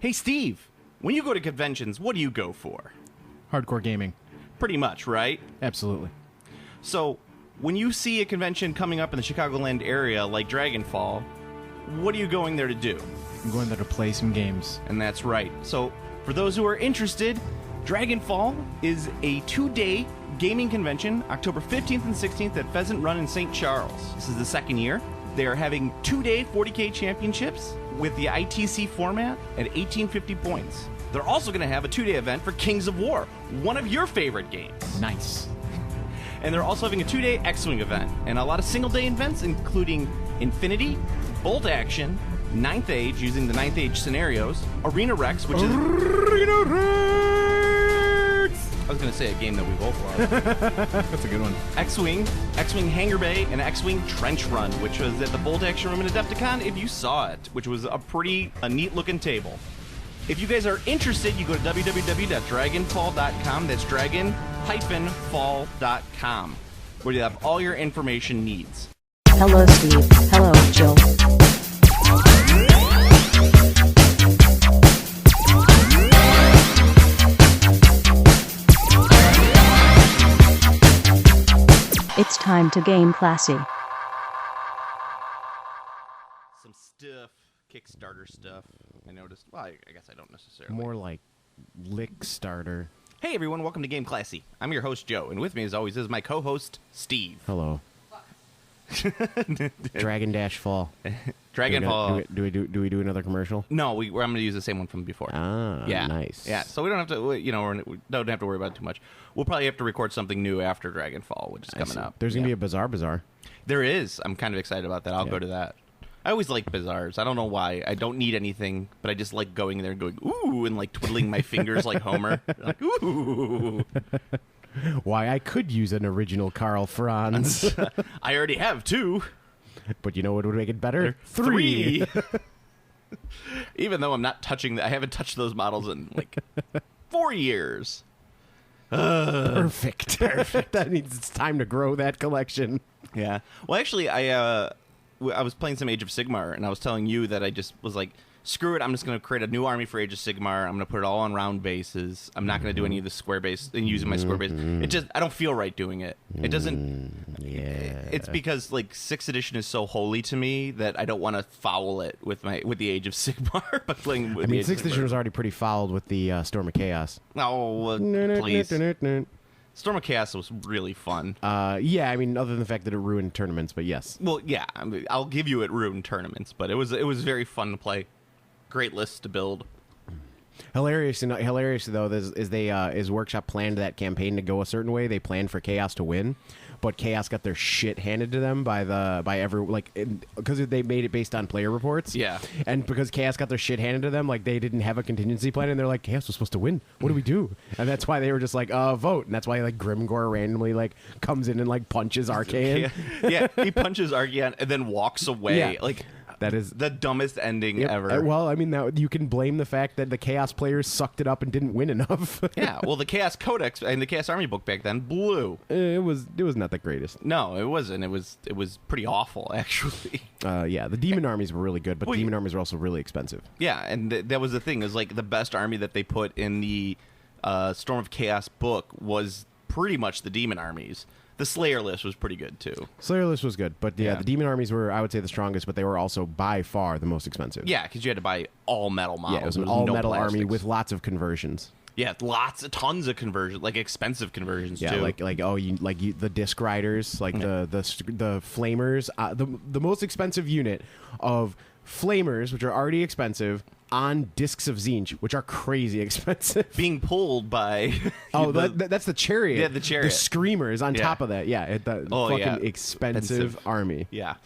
Hey, Steve, when you go to conventions, what do you go for? Hardcore gaming. Pretty much, right? Absolutely. So, when you see a convention coming up in the Chicagoland area like Dragonfall, what are you going there to do? I'm going there to play some games. And that's right. So, for those who are interested, Dragonfall is a 2-day gaming convention, October 15th and 16th at Pheasant Run in St. Charles. This is the second year. They are having 2-day 40K championships with the ITC format at 1850 points. They're also going to have a 2-day event for Kings of War, one of your favorite games. Nice. And they're also having a 2-day X-Wing event and a lot of single-day events, including Infinity, Bolt Action, Ninth Age using the Ninth Age senarios, Arena Rex, which is... Arena Rex! I was going to say a game that we both love. That's a good one. X-Wing Hangar Bay, and X-Wing Trench Run, which was at the Bolt Action Room in Adepticon, if you saw it, which was a neat-looking table. If you guys are interested, you go to www.dragonfall.com. That's dragon-fall.com, where you have all your information needs. Hello, Steve. Hello, Jill. It's time to game classy. Some stiff Kickstarter stuff, I noticed. Well, I guess I don't necessarily. More like lick starter. Hey, everyone. Welcome to Game Classy. I'm your host, Joe, and with me, as always, is my co-host, Steve. Hello. Dragon Dash Fall. Dragonfall. Do we do another commercial? No, I'm going to use the same one from before. Ah, yeah, nice. Yeah, so we don't have to, we don't have to worry about it too much. We'll probably have to record something new after Dragonfall, which is coming up. There's going to be a Bazaar. There is. I'm kind of excited about that. I'll go to that. I always like bazaars. I don't know why. I don't need anything, but I just like going there and going, ooh, and like twiddling my fingers like Homer. Like, ooh. Why, I could use an original Karl Franz. I already have 2. But you know what would make it better? 3. Even though I'm not touching I haven't touched those models in like 4 years. Perfect. That means it's time to grow that collection. Yeah. Well, actually, I was playing some Age of Sigmar, and I was telling you that I just was like, screw it, I'm just going to create a new army for Age of Sigmar. I'm going to put it all on round bases. I'm not going to do any of the square base and using my square base. It just, I don't feel right doing it. It doesn't. Yeah. It's because like 6th edition is so holy to me that I don't want to foul it with the Age of Sigmar by playing with. 6th edition was already pretty fouled with the Storm of Chaos. Oh, please. Storm of Chaos was really fun. Yeah, I mean, other than the fact that it ruined tournaments, but yes. Well, yeah, I'll give you it ruined tournaments, but it was very fun to play. Great lists to build. Hilarious though is Workshop planned that campaign to go a certain way. They planned for Chaos to win, but Chaos got their shit handed to them because they made it based on player reports. Yeah, and because Chaos got their shit handed to them, like they didn't have a contingency plan, and they're like, Chaos was supposed to win. What do we do? And that's why they were just like, vote. And that's why like Grimgor randomly like comes in and like punches Archaean. Yeah, he punches Archaean and then walks away. Yeah. Like. That is the dumbest ending ever. Well, I mean, you can blame the fact that the Chaos players sucked it up and didn't win enough. Yeah, well, the Chaos Codex and the Chaos Army book back then blew. It was not the greatest. No, it wasn't. It was pretty awful, actually. Yeah, the Demon armies were really good, but Demon armies were also really expensive. Yeah, and that was the thing. Is like the best army that they put in the Storm of Chaos book was pretty much the Demon armies. The Slayer list was pretty good, too. Slayer list was good, but yeah, the Demon armies were, I would say, the strongest, but they were also by far the most expensive. Yeah, because you had to buy all-metal models. Yeah, it was an all-metal army with lots of conversions. Yeah, tons of conversions, like expensive conversions, too. Yeah, the Disc Riders, like the Flamers. The most expensive unit of Flamers, which are already expensive, on discs of Zinch, which are crazy expensive. Being pulled by... that's the Chariot. Yeah, the Chariot. The Screamers on top of that. Yeah, expensive army. Yeah.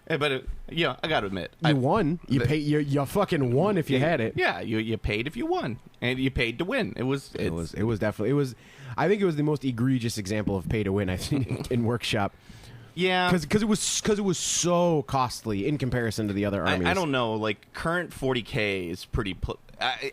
But, I got to admit. You won. You fucking won if you had it. Yeah, you paid if you won. And you paid to win. It was definitely... I think it was the most egregious example of pay to win, I think, in Workshop. Yeah, because it was so costly in comparison to the other armies. I don't know. Like current 40K is pretty. I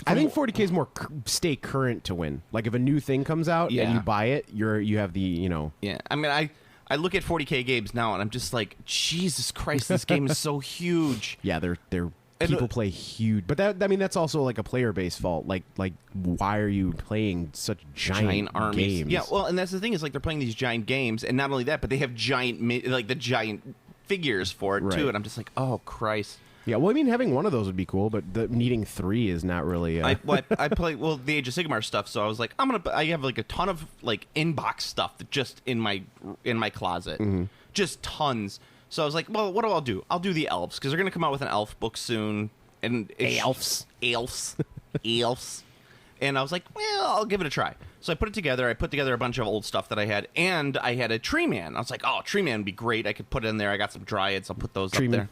think 40K is more stay current to win. Like if a new thing comes out and you buy it, you have the Yeah, I mean I look at 40K games now and I'm just like, Jesus Christ, this game is so huge. Yeah, they're And people play huge, but that's also like a player-based fault. Like why are you playing such giant armies? games? Yeah, well, and that's the thing is like they're playing these giant games, and not only that, but they have the giant figures for it too. Right. And I'm just like, oh Christ. Yeah, well, I mean, having one of those would be cool, but needing 3 is not really. I play the Age of Sigmar stuff, so I was like, I have like a ton of like inbox stuff that just in my closet, just tons. So I was like, well, what do? I'll do the elves because they're gonna come out with an elf book soon, and elves. And I was like, well, I'll give it a try. So I put it together. I put together a bunch of old stuff that I had, and I had a tree man. I was like, oh, tree man would be great. I could put it in there. I got some dryads. I'll put those up there.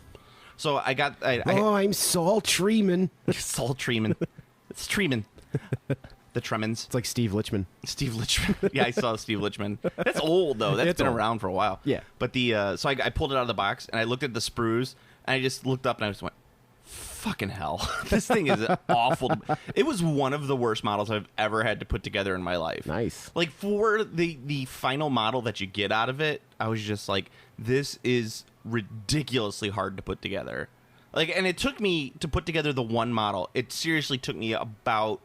So I got. I'm Saul Treeman. Saul Treeman. It's Treeman. The Tremens. It's like Steve Lichman. Steve Lichman. Yeah, I saw Steve Lichman. That's old though. That's been around for a while. Yeah. But so I pulled it out of the box and I looked at the sprues and I just looked up and I just went, "Fucking hell! This thing is awful." It was one of the worst models I've ever had to put together in my life. Nice. Like for the final model that you get out of it, I was just like, "This is ridiculously hard to put together." Like, and it took me to put together the one model. It seriously took me about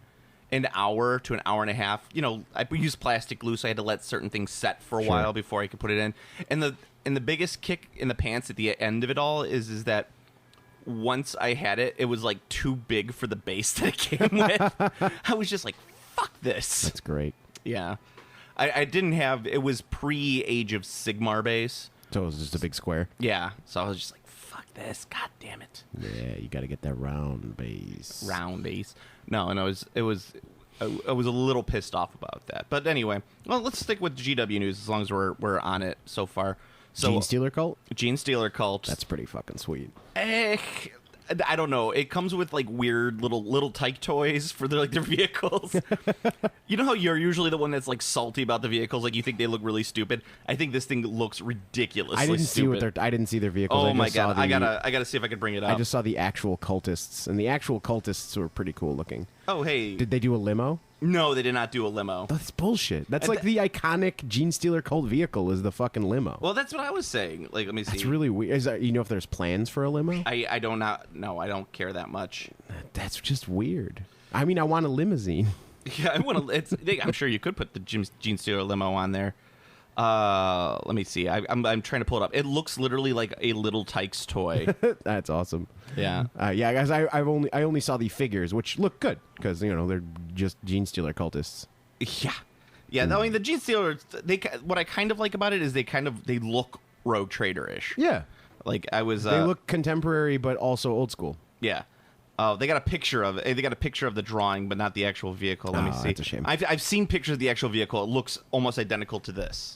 an hour to an hour and a half. You know, I used plastic glue, so I had to let certain things set for a while before I could put it in. And the biggest kick in the pants at the end of it all is that once I had it, it was like too big for the base that it came with. I was just like, fuck this. That's great. Yeah. I didn't have, it was pre-Age of Sigmar base. So it was just a big square. Yeah. So I was just like, fuck this. God damn it. Yeah, you got to get that round base. Round base. No, I was a little pissed off about that. But anyway, well, let's stick with GW news as long as we're on it so far. So, Gene Stealer Cult? Gene Stealer Cult. That's pretty fucking sweet. I don't know. It comes with like weird little tyke toys for their vehicles. You know how you're usually the one that's like salty about the vehicles, like you think they look really stupid. I think this thing looks ridiculously stupid. I didn't see their vehicles. Oh my god! I gotta see if I can bring it up. I just saw the actual cultists, and the actual cultists were pretty cool looking. Oh hey! Did they do a limo? No, they did not do a limo. That's bullshit. That's like the iconic Gene Stealer Cult vehicle is the fucking limo. Well, that's what I was saying. Like, let me see. That's really weird. You know if there's plans for a limo? I don't no, I don't care that much. That's just weird. I mean, I want a limousine. Yeah, I want to. I'm sure you could put the Gene Stealer limo on there. Let me see. I'm trying to pull it up. It looks literally like a little Tykes toy. That's awesome. Yeah. Yeah, guys. I only saw the figures, which look good because they're just Gene Stealer cultists. Yeah. Yeah. I mean, the Gene Stealer. What I kind of like about it is they look Rogue Trader-ish. Yeah. Like I was. They look contemporary, but also old school. Yeah. They got a picture of it. They got a picture of the drawing, but not the actual vehicle. Let me see. That's a shame. I've seen pictures of the actual vehicle. It looks almost identical to this.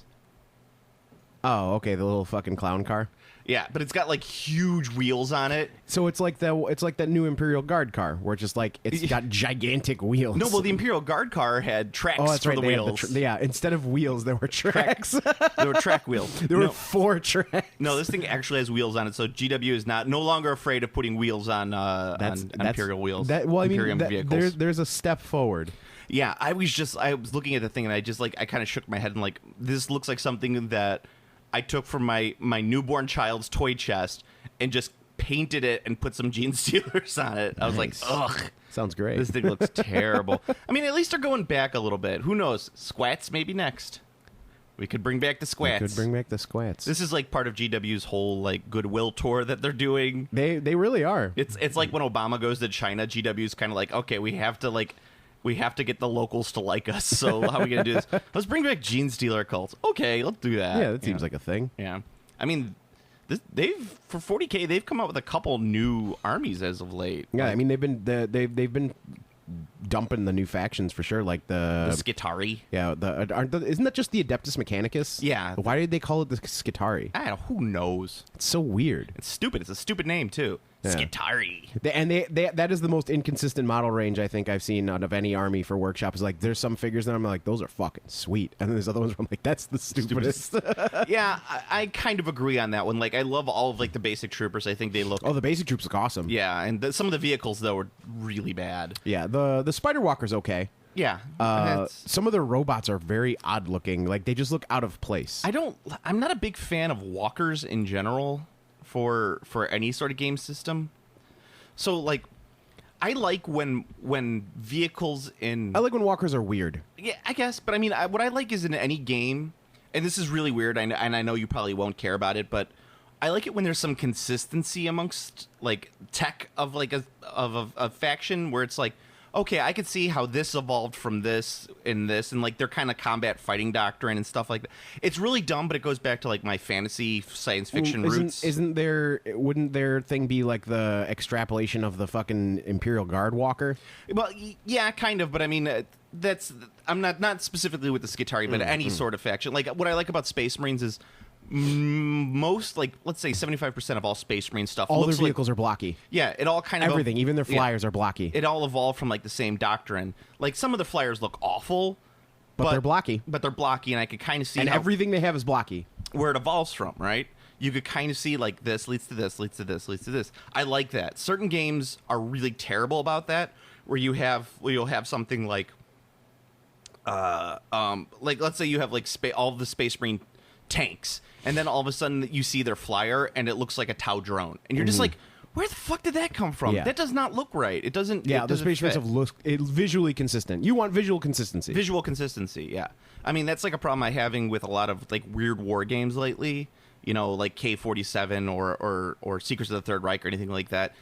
Oh, okay, the little fucking clown car. Yeah, but it's got like huge wheels on it. So it's like that new Imperial Guard car, where it's just like it's got gigantic wheels. No, well, the Imperial Guard car had tracks that's for right. the wheels. Yeah, instead of wheels, there were tracks. There were track wheels. There were 4 tracks. No, this thing actually has wheels on it, so GW is no longer afraid of putting wheels on Imperial wheels. Imperium vehicles. There's a step forward. Yeah, I was looking at the thing and I kind of shook my head and like, this looks like something that I took from my newborn child's toy chest and just painted it and put some Gene Stealers on it. I was like, ugh. Sounds great. This thing looks terrible. I mean, at least they're going back a little bit. Who knows? Squats maybe next. We could bring back the squats. This is like part of GW's whole like goodwill tour that they're doing. They really are. It's like when Obama goes to China, GW's kind of like, okay, we have to get the locals to like us. So how are we going to do this? Let's bring back Gene Stealer cults. Okay, let's do that. Yeah, that seems like a thing. Yeah. I mean, for 40K, they've come out with a couple new armies as of late. Yeah, I mean they've been dumping the new factions for sure, like the Skitari. Yeah, isn't that just the Adeptus Mechanicus? Yeah. Why did they call it the Skitari? I don't know. Who knows? It's so weird. It's stupid. It's a stupid name too. Yeah. Skitari. That is the most inconsistent model range I think I've seen out of any army for workshop. Is like there's some figures that I'm like, those are fucking sweet, and then there's other ones where I'm like, that's the stupidest. Yeah, I kind of agree on that one. Like I love all of like the basic troopers. I think they look. Oh, the basic troops look awesome. Yeah, and some of the vehicles though are really bad. Yeah, the Spider Walker's okay. Yeah. Some of their robots are very odd looking. Like they just look out of place. I'm not a big fan of walkers in general for any sort of game system. So like, I like when vehicles in. I like when walkers are weird. Yeah, I guess, but I mean, what I like is in any game, and this is really weird, and I know you probably won't care about it, but I like it when there's some consistency amongst like tech of like a faction where it's like, okay, I could see how this evolved from this and this, and like their kind of combat fighting doctrine and stuff like that. It's really dumb, but it goes back to like my fantasy science fiction roots. Wouldn't their thing be like the extrapolation of the fucking Imperial Guard walker? Well, yeah, kind of, but I mean, I'm not specifically with the Skitarii, but any sort of faction. Like what I like about Space Marines is most, like, let's say 75% of all Space Marine stuff. All their looks vehicles are blocky. Yeah, it all kind of everything, even their flyers are blocky. It all evolved from like the same doctrine. Like some of the flyers look awful, but they're blocky. But they're blocky, and I could kind of see and everything they have is blocky. Where it evolves from, right? You could kind of see like this leads to this, leads to this, leads to this. I like that. Certain games are really terrible about that, where you'll have something like let's say you have like all of the Space Marine tanks, and then all of a sudden you see their flyer and it looks like a Tau drone, and you're just like, where the fuck did that come from? Yeah. That does not look right. It doesn't. Yeah, it the doesn't Space Marines fit. have looked visually consistent. You want visual consistency. Visual consistency, yeah. I mean, that's like a problem I'm having with a lot of like weird war games lately. You know, like K-47 or Secrets of the Third Reich or anything like that.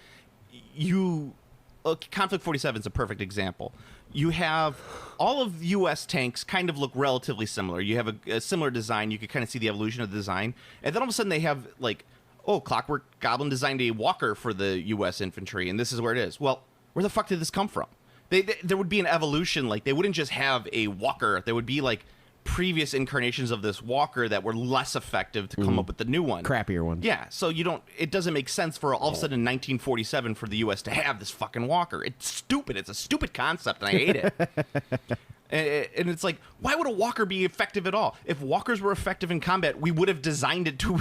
Conflict 47 is a perfect example. You have all of U.S. tanks kind of look relatively similar. You have a similar design. You could kind of see the evolution of the design. And then all of a sudden they have like, Clockwork Goblin designed a walker for the U.S. infantry, and this is where it is. Well, where the fuck did this come from? There would be an evolution. Like, they wouldn't just have a walker. There would be like previous incarnations of this walker that were less effective to come up with the new one. Crappier one. Yeah, so it doesn't make sense for all of a sudden in 1947 for the U.S. to have this fucking walker. It's stupid. It's a stupid concept, and I hate it. And it's like, why would a walker be effective at all? If walkers were effective in combat, we would have designed it to,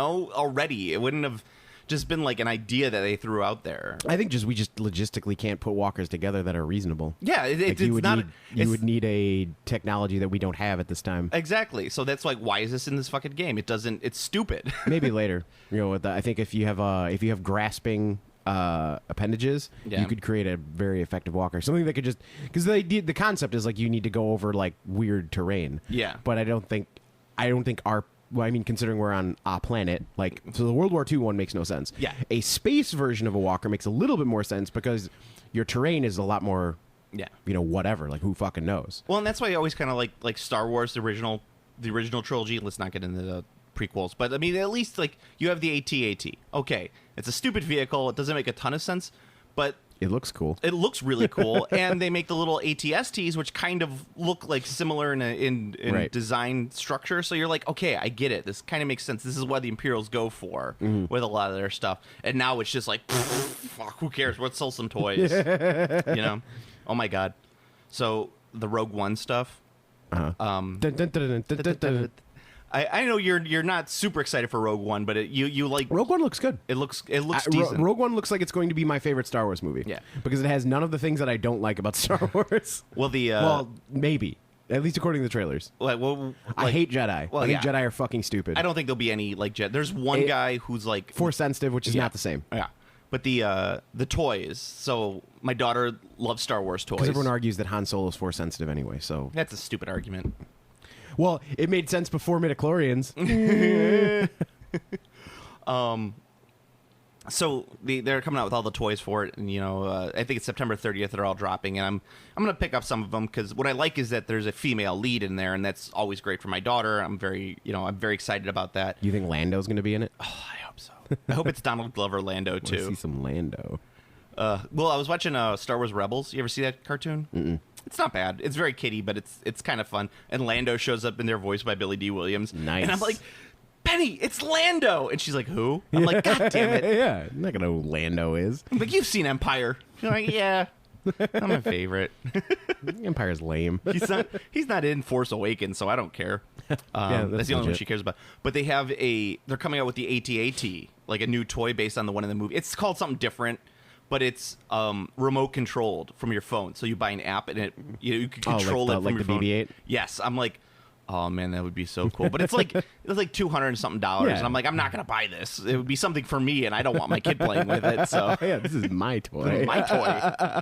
already. It wouldn't have just been like an idea that they threw out there. I think we just logistically can't put walkers together that are reasonable. Yeah, you would need a technology that we don't have at this time. Exactly. So that's like, why is this in this fucking game? It's stupid. Maybe later. I think if you have grasping appendages, you could create a very effective walker. Something that could just, because the concept is like you need to go over like weird terrain. Yeah. But I don't think considering we're on a planet, like, so the World War II one makes no sense. Yeah. A space version of a walker makes a little bit more sense because your terrain is a lot more, whatever. Like, who fucking knows? Well, and that's why I always kind of like Star Wars, the original trilogy. Let's not get into the prequels, but I mean, at least like you have the AT-AT. Okay, it's a stupid vehicle. It doesn't make a ton of sense, but it looks cool. It looks really cool, and they make the little AT-STs, which kind of look like similar in right. design structure. So you're like, okay, I get it. This kind of makes sense. This is what the Imperials go for with a lot of their stuff. And now it's just like, fuck, who cares? Let's sell some toys. Oh my god. So the Rogue One stuff. I know you're not super excited for Rogue One, but you like Rogue One looks good. It looks decent. Rogue One looks like it's going to be my favorite Star Wars movie. Yeah, because it has none of the things that I don't like about Star Wars. Well, maybe at least according to the trailers. I hate Jedi. I think Jedi are fucking stupid. I don't think there'll be any like Jedi. There's one guy who's like Force sensitive, which is not the same. Yeah. But the toys. So my daughter loves Star Wars toys. Because everyone argues that Han Solo is Force sensitive anyway. So that's a stupid argument. Well, it made sense before midichlorians. So they're coming out with all the toys for it, and I think it's September 30th. They're all dropping, and I'm gonna pick up some of them because what I like is that there's a female lead in there, and that's always great for my daughter. I'm very excited about that. You think Lando's gonna be in it? Oh, I hope so. I hope it's Donald Glover Lando too. I see some Lando. Well, I was watching Star Wars Rebels. You ever see that cartoon? Mm-mm. It's not bad. It's very kiddie, but it's kind of fun. And Lando shows up in there, voiced by Billy D. Williams. Nice. And I'm like, Penny, it's Lando. And she's like, who? I'm like, God damn it. Yeah, I'm not gonna know who Lando is. I'm like, you've seen Empire. She's like, yeah. I'm my favorite. Empire's lame. He's not in Force Awakens, so I don't care. That's the only one she cares about. But they're coming out with the AT-AT, like a new toy based on the one in the movie. It's called something different, but it's remote controlled from your phone. So you buy an app and you can control it from your phone. BB-8? Yes, I'm like, Oh man, that would be so cool. But it's like $200 and something, and I'm like, I'm not gonna buy this. It would be something for me, and I don't want my kid playing with it. So Yeah, this is my toy. my toy.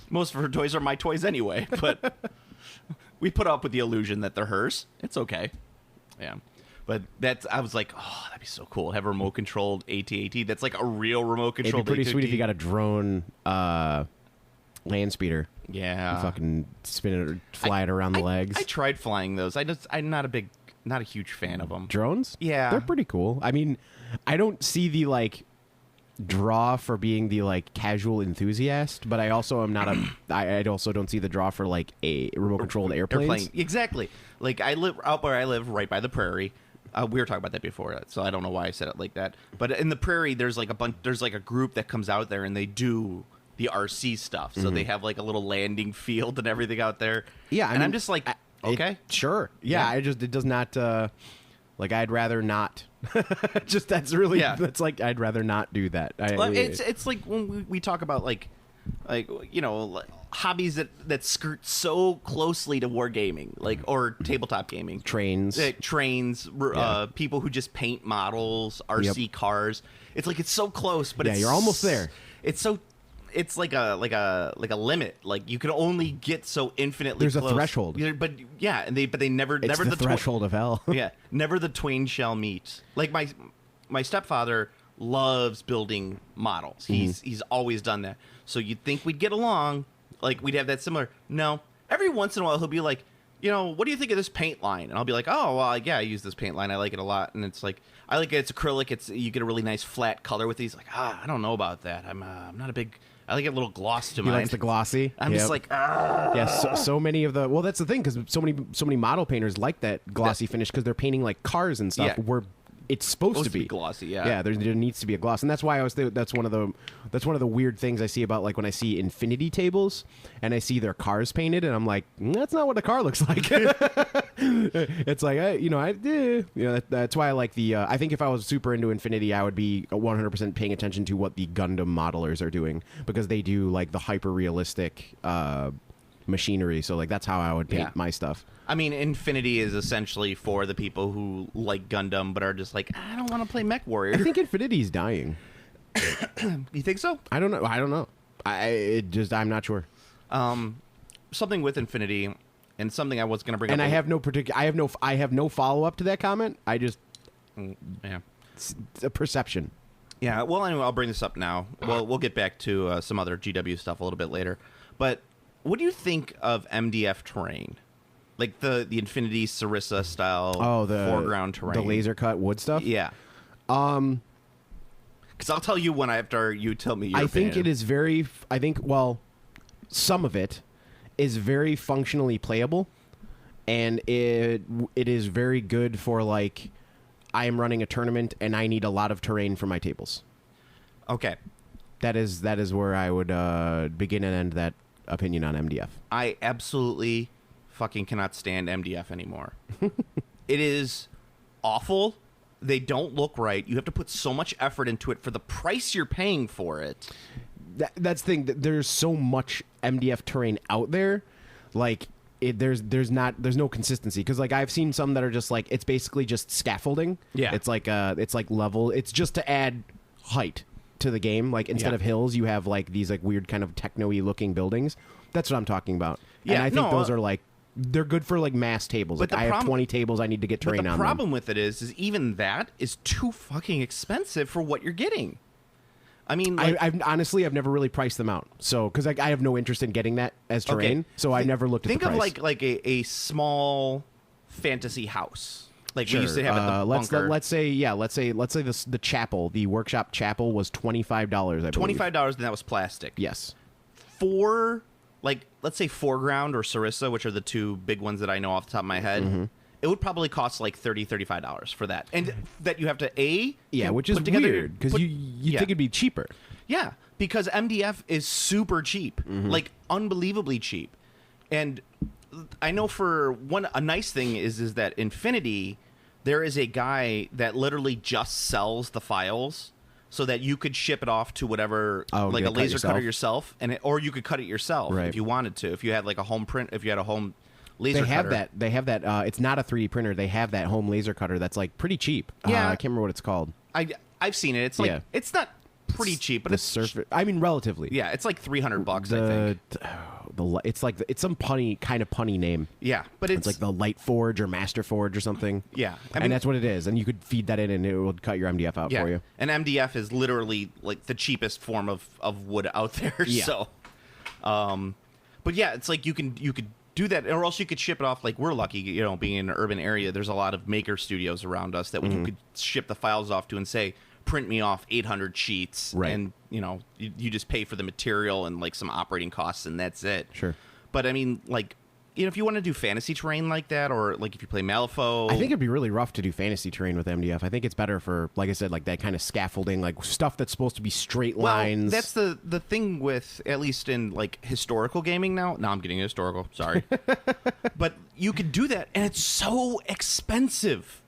Most of her toys are my toys anyway, but we put up with the illusion that they're hers. It's okay. Yeah. But I was like, oh, that'd be so cool. Have a remote controlled AT-AT. That's like a real remote controlled. It'd be pretty AT-AT. sweet if you got a drone land speeder. Yeah. You fucking spin it or fly it around the legs. I tried flying those. I'm not a huge fan of them. Drones? Yeah. They're pretty cool. I mean, I don't see the like draw for being the like casual enthusiast, but I also am not I also don't see the draw for like a remote controlled airplanes. Exactly. Like I live out where I live, right by the prairie. We were talking about that before, so I don't know why I said it like that. But in the prairie, there's like a group that comes out there and they do the RC stuff. So they have like a little landing field and everything out there. Yeah, and I'm just like, okay, sure. Yeah, it does not like I'd rather not. Just that's like I'd rather not do that. It's like when we talk about like hobbies that skirt so closely to wargaming, like or tabletop gaming, trains, people who just paint models, RC cars. It's like it's so close, but you're almost there. It's like a limit. Like you can only get so infinitely. There's close. A threshold. But they never it's never the threshold of hell. Yeah, never the twain shall meet. Like my stepfather loves building models. He's always done that. So you'd think we'd get along, like we'd have that similar. No, every once in a while he'll be like, what do you think of this paint line? And I'll be like, oh well, yeah, I use this paint line. I like it a lot. And it's like, I like it. It's acrylic. You get a really nice flat color with these. Like, I don't know about that. I'm not a big. I like a little gloss to mine. He likes the glossy. I'm just like, yeah. So many of the that's the thing because so many model painters like that glossy finish because they're painting like cars and stuff. Yeah. Where it's supposed to be glossy. Yeah. Yeah. There needs to be a gloss, and that's why that's one of the weird things I see about like when I see Infinity tables and I see their cars painted, and I'm like, that's not what a car looks like. It's like that's why I like the. I think if I was super into Infinity, I would be 100% paying attention to what the Gundam modelers are doing because they do like the hyper realistic machinery. So like that's how I would paint my stuff. I mean, Infinity is essentially for the people who like Gundam but are just like, I don't want to play Mech Warrior. I think Infinity's dying. You think so? I don't know. I'm not sure. Something with Infinity, and something I was going to bring up. And I have no follow up to that comment. I just it's a perception. Yeah. Well, anyway, I'll bring this up now. Well, we'll get back to some other GW stuff a little bit later. But what do you think of MDF terrain? Like the Infinity Sarissa style foreground terrain. The laser cut wood stuff? Yeah. Because I'll tell you after you tell me your opinion. It is very... some of it is very functionally playable, and it is very good for, like, I am running a tournament, and I need a lot of terrain for my tables. Okay. That is where I would begin and end that opinion on MDF. I absolutely fucking cannot stand MDF anymore. It is awful. They don't look right. You have to put so much effort into it for the price you're paying for it. That's the thing. There's so much MDF terrain out there. Like, there's no consistency. Because, like, I've seen some that are just, like, it's basically just scaffolding. Yeah. It's like level. It's just to add height to the game. Like, instead of hills, you have, like, these, like, weird kind of techno-y looking buildings. That's what I'm talking about. Yeah, and I think those are, like, they're good for, like, mass tables. Like, I have 20 tables I need to get terrain on them. The problem with it is even that is too fucking expensive for what you're getting. I mean, like, I've never really priced them out. So, because I have no interest in getting that as terrain. Okay. So I never looked at the price. Think of like a small fantasy house. Like we used to have at the bunker. Let's say the chapel, the workshop chapel was $25, I believe. $25, and that was plastic. Yes. Let's say foreground or Sarissa, which are the two big ones that I know off the top of my head, it would probably cost like $30, $35 for that. And that you have to, which is weird, because you think it'd be cheaper. Yeah, because MDF is super cheap, like unbelievably cheap. And I know a nice thing is that Infinity, there is a guy that literally just sells the files so that you could ship it off to whatever, like a laser cutter yourself, or you could cut it yourself if you wanted to. If you had like a home print, if you had a home laser cutter. They have that. It's not a 3D printer. They have that home laser cutter that's like pretty cheap. Yeah. I can't remember what it's called. I've seen it. It's like it's not pretty cheap, but it's I mean, relatively. Yeah, it's like $300. I think. It's some kind of punny name. Yeah, but it's like the Light Forge or Master Forge or something. Yeah, and that's what it is. And you could feed that in, and it would cut your MDF out for you. And MDF is literally like the cheapest form of wood out there. Yeah. So, but yeah, it's like you could do that, or else you could ship it off. Like we're lucky, being in an urban area. There's a lot of maker studios around us that you could ship the files off to and say, print me off 800 sheets, right? And you just pay for the material and like some operating costs, and that's it. Sure. But I mean, like, if you want to do fantasy terrain like that, or like if you play Malifaux, I think it'd be really rough to do fantasy terrain with MDF. I think it's better for, like I said, like that kind of scaffolding, like stuff that's supposed to be straight lines. That's the thing with, at least in like historical gaming now. Now I'm getting historical. Sorry, but you could do that, and it's so expensive.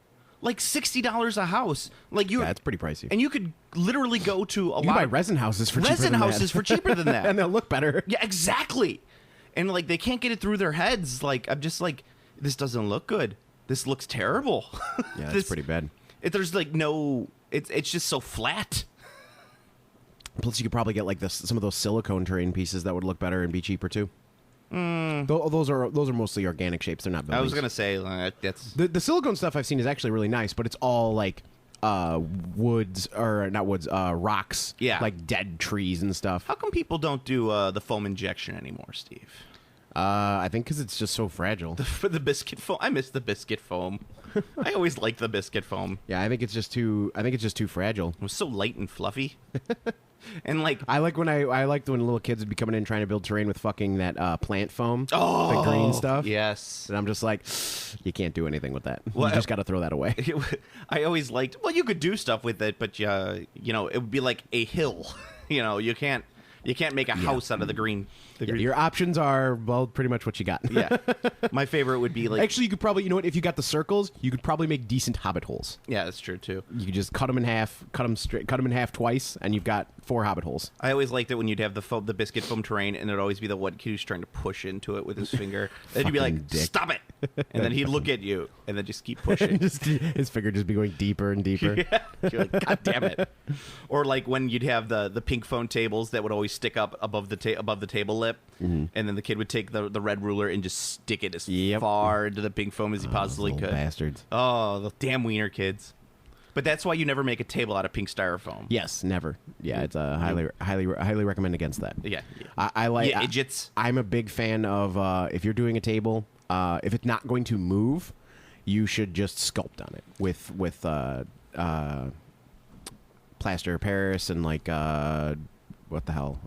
Like $60 a house. Like that's pretty pricey. And you could literally go to you buy resin houses for cheaper than that. And they'll look better. Yeah, exactly. And like they can't get it through their heads. Like I'm just like, this doesn't look good. This looks terrible. Yeah, that's pretty bad. There's like no. It's just so flat. Plus, you could probably get like some of those silicone terrain pieces that would look better and be cheaper too. Those are mostly organic shapes. They're not buildings. I was gonna say that's the silicone stuff I've seen is actually really nice, but it's all like woods or not woods, rocks. Yeah, like dead trees and stuff. How come people don't do the foam injection anymore, Steve? I think because it's just so fragile. The biscuit foam. I miss the biscuit foam. I always liked the biscuit foam. Yeah, I think it's just too fragile. It was so light and fluffy. And like I liked when little kids would be coming in trying to build terrain with fucking that plant foam, the green stuff. Yes, and I'm just like, you can't do anything with that. Well, you just got to throw that away. I always liked. Well, you could do stuff with it, but it would be like a hill. You can't make a house out of the green. Your options are pretty much what you got. Yeah, my favorite would be like. Actually, you could probably, if you got the circles, you could probably make decent hobbit holes. Yeah, that's true too. You could just cut them in half, cut them in half twice, and you've got 4 hobbit holes. I always liked it when you'd have the biscuit foam terrain, and it'd always be the one kid who's trying to push into it with his finger. Then you'd be like, "Stop it!" And then he'd look at you, and then just keep pushing. His finger just be going deeper and deeper. Yeah. You're like, "God damn it!" Or like when you'd have the pink foam tables that would always stick up above the table lip, and then the kid would take the red ruler and just stick it as far into the pink foam as he possibly could. Bastards! Oh, the damn wiener kids! But that's why you never make a table out of pink styrofoam. Yes, never. Yeah, it's highly recommend against that. Yeah. I like idiots. I'm a big fan of if you're doing a table, if it's not going to move, you should just sculpt on it with plaster of Paris and like what the hell?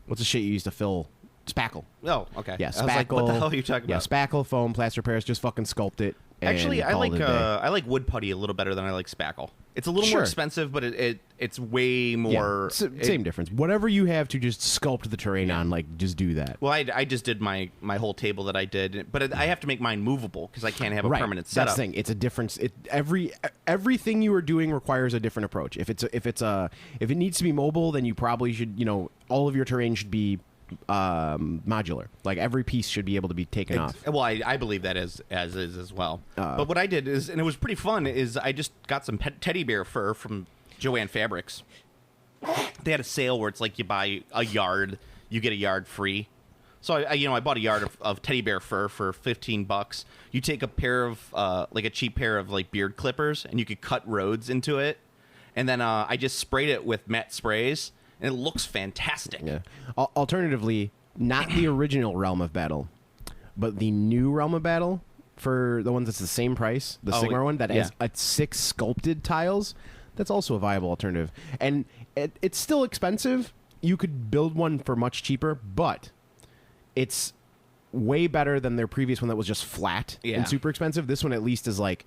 What's the shit you use to fill spackle? Oh, okay. Yeah, spackle. I was like, what the hell are you talking about? Yeah, spackle, foam, plaster of Paris. Just fucking sculpt it. Actually, I like wood putty a little better than I like spackle. It's a little more expensive, but it's way more. Yeah, same difference. Whatever you have to just sculpt the terrain on, like just do that. Well, I just did my whole table that I did, but I have to make mine movable because I can't have a permanent setup. That's the thing. It's a difference. Everything you are doing requires a different approach. If it needs to be mobile, then you probably should. All of your terrain should be modular. Like every piece should be able to be taken off. Well, I believe that as is as well. But what I did is, and it was pretty fun, is I just got some teddy bear fur from Joann Fabrics. They had a sale where it's like you buy a yard, you get a yard free. So I bought a yard of teddy bear fur for $15. You take a pair of like a cheap pair of like beard clippers, and you could cut roads into it. And then I just sprayed it with matte sprays. And it looks fantastic. Yeah. Alternatively, not the original Realm of Battle, but the new Realm of Battle for the ones that's the same price, the Sigmar one that has 6 sculpted tiles. That's also a viable alternative. And it's still expensive. You could build one for much cheaper, but it's way better than their previous one that was just flat and super expensive. This one at least is like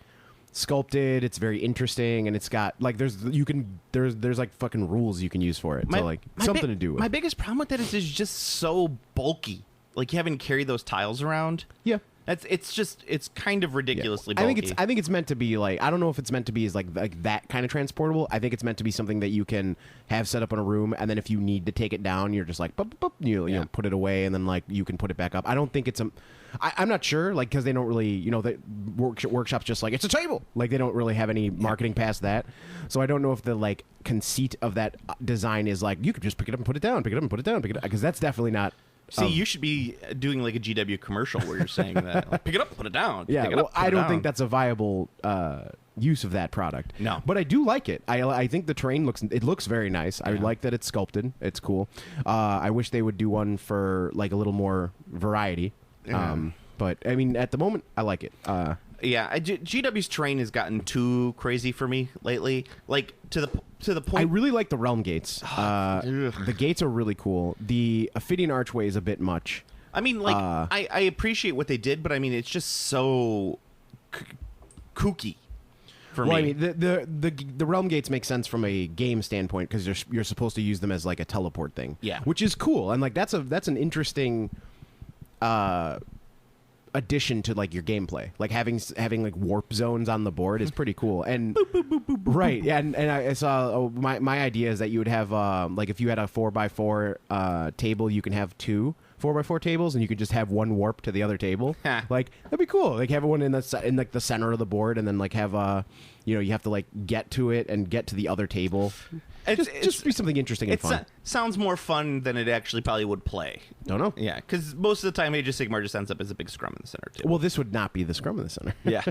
sculpted. It's very interesting, and it's got like there's like fucking rules you can use for it. So like something to do with. My biggest problem with that is it's just so bulky. Like you haven't carried those tiles around. Yeah. It's kind of ridiculously bulky. I think it's meant to be like, I don't know if it's meant to be as like that kind of transportable. I think it's meant to be something that you can have set up in a room, and then if you need to take it down, you're just like, boop, boop, boop, you know, put it away, and then like you can put it back up. I don't think it's I'm not sure, like, because they don't really, you know, the workshop's just like, it's a table. Like, they don't really have any marketing past that. So I don't know if the like conceit of that design is like, you could just pick it up and put it down, pick it up and put it down, pick it up, because that's definitely not. See, you should be doing like a GW commercial where you're saying that, like, pick it up, put it down. Yeah, pick it well, up, put I it don't down. think that's a viable use of that product. No. But I do like it. I think the terrain looks very nice. I like that it's sculpted. It's cool. I wish they would do one for like a little more variety. But I mean, at the moment, I like it. GW's terrain has gotten too crazy for me lately. Like to the point. I really like the realm gates. The gates are really cool. The Ophidian archway is a bit much. I mean, like, I appreciate what they did, but I mean, it's just so kooky for me. I mean, the realm gates make sense from a game standpoint because you're supposed to use them as like a teleport thing. Yeah, which is cool, and like that's an interesting addition to like your gameplay. Like having like warp zones on the board is pretty cool. And boop, boop, boop, boop, right, yeah. And I saw my idea is that you would have like if you had a 4x4 table, you can have two 4x4 tables, and you could just have one warp to the other table. Like that'd be cool. Like have one in like the center of the board, and then like have you have to like get to it and get to the other table. Just be something interesting and fun. Sounds more fun than it actually probably would play. Don't know. Yeah, because most of the time Age of Sigmar just ends up as a big scrum in the center too. Well, this would not be the scrum in the center. Yeah,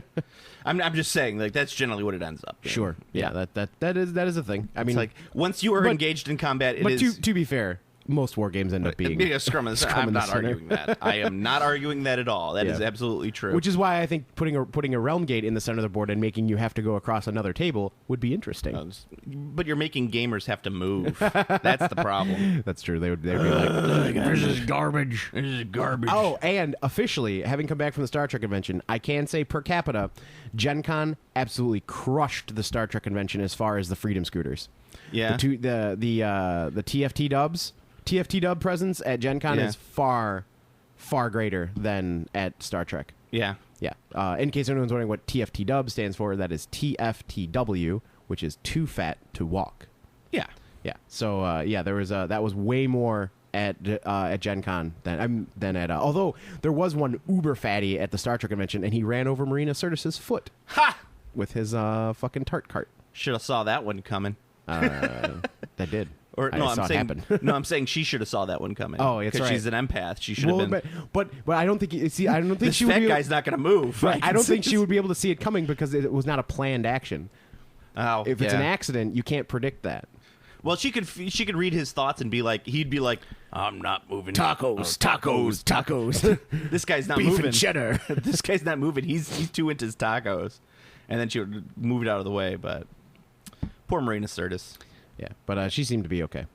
I'm just saying, like, that's generally what it ends up being. Sure. Yeah. That is a thing. I mean, it's like once you are engaged in combat, but to be fair, most war games end up being a scrum in the center. I'm not arguing that. I am not arguing that at all. That is absolutely true. Which is why I think putting a realm gate in the center of the board and making you have to go across another table would be interesting. But you're making gamers have to move. That's the problem. That's true. They'd be like, this is garbage. This is garbage. Oh, and officially, having come back from the Star Trek convention, I can say per capita, Gen Con absolutely crushed the Star Trek convention as far as the Freedom Scooters. Yeah. The TFT dubs. TFT dub presence at Gen Con is far, far greater than at Star Trek. Yeah. Yeah. In case anyone's wondering what TFT dub stands for, that is TFTW, which is too fat to walk. Yeah. Yeah. So there was that was way more at Gen Con than at although there was one uber fatty at the Star Trek convention, and he ran over Marina Sirtis's foot. Ha! With his fucking tart cart. Should have saw that one coming. That did. Or no, I'm saying she should have saw that one coming. Oh, it's right. Because she's an empath. She should have been. But I don't think. See, I don't think this she would fat guy's not going to move. Right. I don't think she would be able to see it coming because it was not a planned action. Oh, if it's an accident, you can't predict that. Well, she could read his thoughts and he'd be like, I'm not moving. Tacos. This guy's not Beef moving. And cheddar. This guy's not moving. He's too into his tacos, and then she would move it out of the way. But poor Marina Sirtis. Yeah, but she seemed to be okay.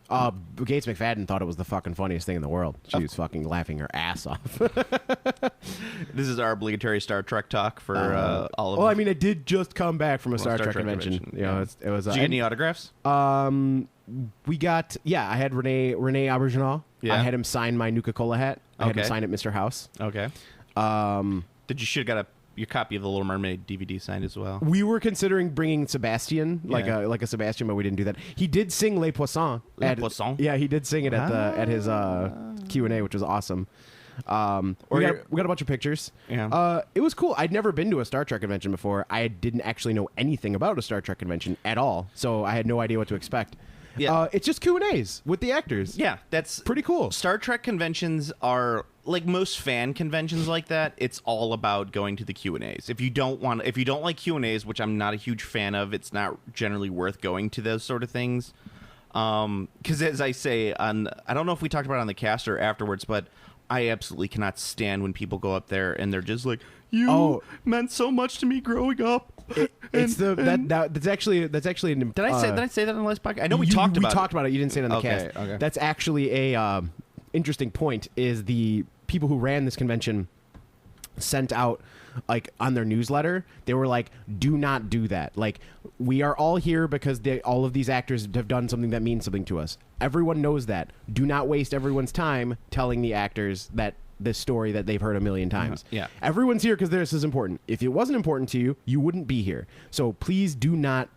Gates McFadden thought it was the fucking funniest thing in the world. She was fucking laughing her ass off. This is our obligatory Star Trek talk for all of. Well, I mean, I did just come back from a Star Trek convention. You know, it was. Did you get any autographs? We got. Yeah, I had Rene Auberjonois. Yeah. I had him sign my Nuka-Cola hat. I had him sign at Mr. House. Okay. Did you should have got your copy of the Little Mermaid DVD signed as well? We were considering bringing Sebastian, like a Sebastian, but we didn't do that. He did sing Les Poissons. Yeah, he did sing it at his Q&A, which was awesome. We got a bunch of pictures. Yeah. It was cool. I'd never been to a Star Trek convention before. I didn't actually know anything about a Star Trek convention at all, so I had no idea what to expect. Yeah. It's just Q&As with the actors. Yeah, that's pretty cool. Star Trek conventions are like most fan conventions like that. It's all about going to the Q&As. If you don't like Q&As, which I'm not a huge fan of, it's not generally worth going to those sort of things. Because as I say, I don't know if we talked about it on the cast or afterwards, but I absolutely cannot stand when people go up there and they're just like, "You meant so much to me growing up." That's actually did I say that on the last podcast? I know we talked about it. You didn't say it on the cast. Okay. That's actually a interesting point. Is the people who ran this convention sent out like on their newsletter, they were like, do not do that. Like, we are all here because all of these actors have done something that means something to us. Everyone knows that. Do not waste everyone's time telling the actors that this story that they've heard a million times. Yeah. Everyone's here because this is important. If it wasn't important to you, you wouldn't be here. So please do not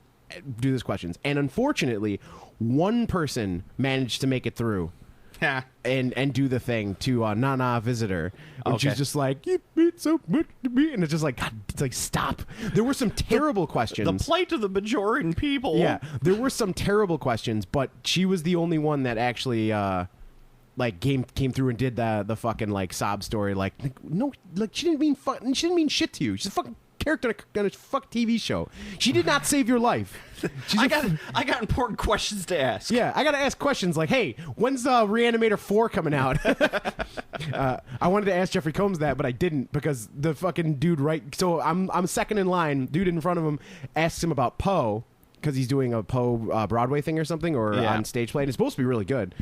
do these questions. And unfortunately, one person managed to make it through. Yeah. And do the thing to Nana Visitor, and Okay. she's just like, "You mean so much to me," and it's just like, God, it's like, stop. There were some terrible questions. The plight of the Bajoran people. Yeah, there were some terrible questions, but she was the only one that actually like came through and did the fucking like sob story. Like no, like she didn't mean shit to you. She's a fucking character on a fuck TV show. She did not save your life. I got important questions to ask. Yeah, I gotta ask questions like, hey, when's Reanimator 4 coming out? I wanted to ask Jeffrey Combs that, but I didn't because the fucking dude so I'm second in line. Dude in front of him asks him about Poe because he's doing a Poe Broadway thing or something or on stage play. And it's supposed to be really good.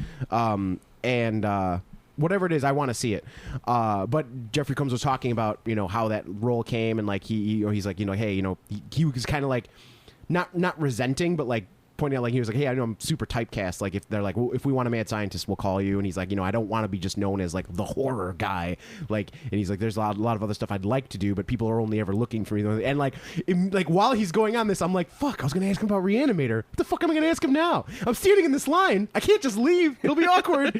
Whatever it is, I want to see it. But Jeffrey Combs was talking about how that role came and like he's like hey he was kind of like. Not resenting, but like pointing out, like he was like, hey, I know I'm super typecast. Like if they're like, well, if we want a mad scientist, we'll call you. And he's like, I don't want to be just known as like the horror guy. Like, and he's like, there's a lot of other stuff I'd like to do, but people are only ever looking for me. And like while he's going on this, I'm like, fuck, I was gonna ask him about Reanimator. What the fuck am I gonna ask him now? I'm standing in this line. I can't just leave. It'll be awkward.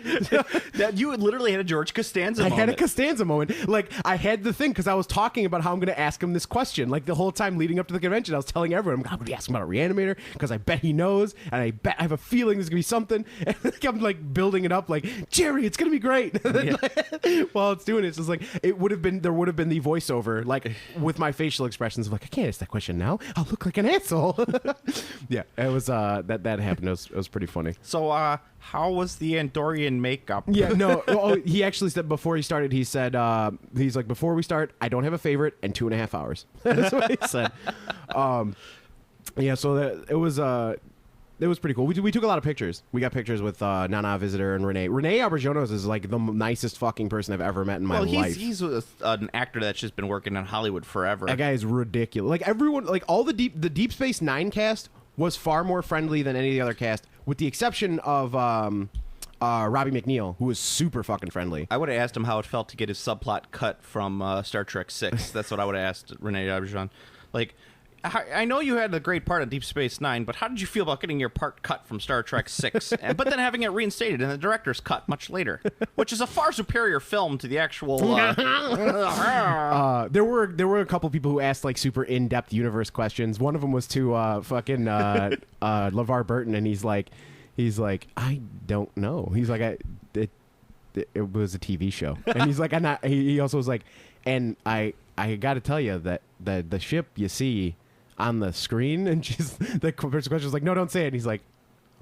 That you literally had a George Costanza moment. I had a Costanza moment. Like I had the thing because I was talking about how I'm gonna ask him this question. Like the whole time leading up to the convention, I was telling everyone, I'm gonna be asking about a Reanimator because I bet he knows, and I have a feeling there's gonna be something. And I'm like building it up, like Jerry, it's gonna be great. Yeah. While it's doing it, it's just like there would have been the voiceover, like with my facial expressions of like, I can't ask that question now. I'll look like an asshole. Yeah, it was that happened. It was pretty funny. So how was the Andorian makeup? Yeah, no. He actually said before he started, he said he's like, before we start, I don't have a favorite and 2.5 hours. That's what he said. Yeah, so it was pretty cool. We took a lot of pictures. We got pictures with Nana Visitor and Renee. Renee Auberjonos is like the nicest fucking person I've ever met in my life. He's an actor that's just been working in Hollywood forever. That guy is ridiculous. Like everyone, like all the Deep Space Nine cast was far more friendly than any of the other cast, with the exception of Robbie McNeil, who was super fucking friendly. I would have asked him how it felt to get his subplot cut from Star Trek 6. That's what I would have asked Renee Auberjonos. Like, I know you had a great part of Deep Space Nine, but how did you feel about getting your part cut from Star Trek 6, but then having it reinstated in the director's cut much later, which is a far superior film to the actual... There were a couple people who asked like super in-depth universe questions. One of them was to fucking LeVar Burton, and he's like, I don't know. He's like, it was a TV show, and he's like, he also was like, and I got to tell you that the ship you see on the screen, and the first question was like, no, don't say it. And he's like,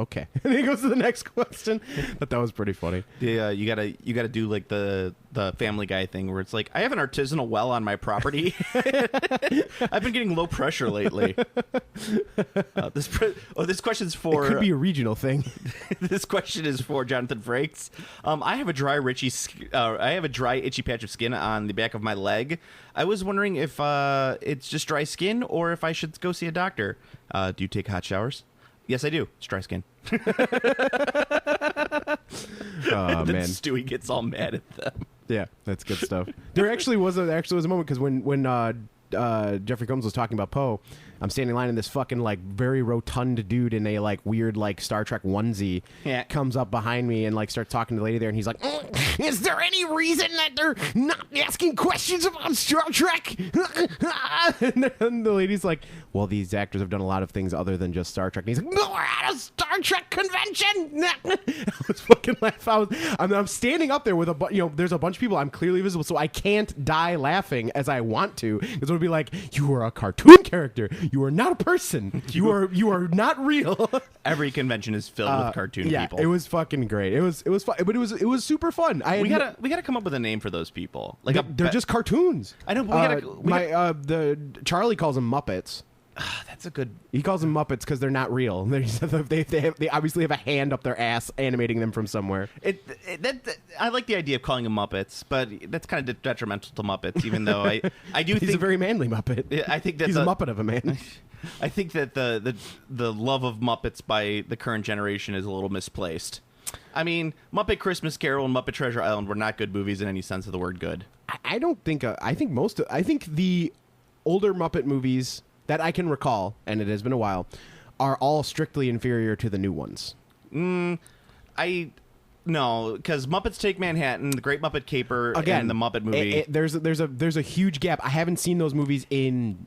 okay. And he goes to the next question. But that was pretty funny. Yeah, you gotta do like the Family Guy thing where it's like, I have an artisanal well on my property. I've been getting low pressure lately. This question's for... It could be a regional thing. This question is for Jonathan Frakes. I have a dry, itchy patch of skin on the back of my leg. I was wondering if it's just dry skin or if I should go see a doctor. Do you take hot showers? Yes, I do. It's dry skin. Oh, Then man. Stewie gets all mad at them. Yeah, that's good stuff. There actually was a moment because when Jeffrey Combs was talking about Poe, I'm standing in line and this fucking like very rotund dude in a like weird like Star Trek onesie comes up behind me and like starts talking to the lady there, and he's like, is there any reason that they're not asking questions about Star Trek? And the lady's like, well, these actors have done a lot of things other than just Star Trek. And he's like, no, we're at a Star Trek convention. I was fucking laughing. I'm standing up there with there's a bunch of people. I'm clearly visible, so I can't die laughing as I want to, because it would be like, you are a cartoon character. You are not a person. You are not real. Every convention is filled with cartoon people. Yeah, it was fucking great. It was fun, but it was super fun. We gotta come up with a name for those people. Like they're just cartoons. I know. But the Charlie calls them Muppets. That's a good. He calls them Muppets because they're not real. They obviously have a hand up their ass animating them from somewhere. I like the idea of calling them Muppets, but that's kind of detrimental to Muppets. Even though I do think he's a very manly Muppet. I think that he's a Muppet of a man. I think that the love of Muppets by the current generation is a little misplaced. I mean, Muppet Christmas Carol and Muppet Treasure Island were not good movies in any sense of the word good. I don't think. I think the older Muppet movies that I can recall, and it has been a while, are all strictly inferior to the new ones. No, because Muppets Take Manhattan, The Great Muppet Caper, and the Muppet movie. There's a huge gap. I haven't seen those movies in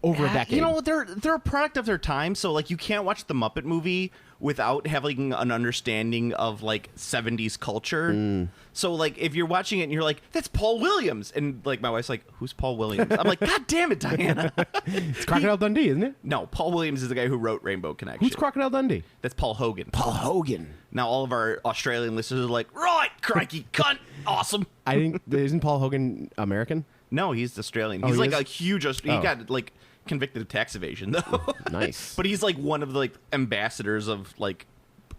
over a decade. You know, they're a product of their time, so like you can't watch the Muppet movie without having an understanding of like 70s culture. So like if you're watching it and you're like, that's Paul Williams, and like my wife's like, who's Paul Williams? I'm like, God damn it, Diana. It's Crocodile Dundee, isn't it? No, Paul Williams is the guy who wrote Rainbow Connection. Who's Crocodile Dundee? That's Paul Hogan. Paul Hogan. Now all of our Australian listeners are like, right, crikey, cunt, awesome. I think isn't Paul Hogan American? No, he's Australian. Oh, He's he like is? a huge. He got like convicted of tax evasion though. Nice. But he's like one of the like ambassadors of like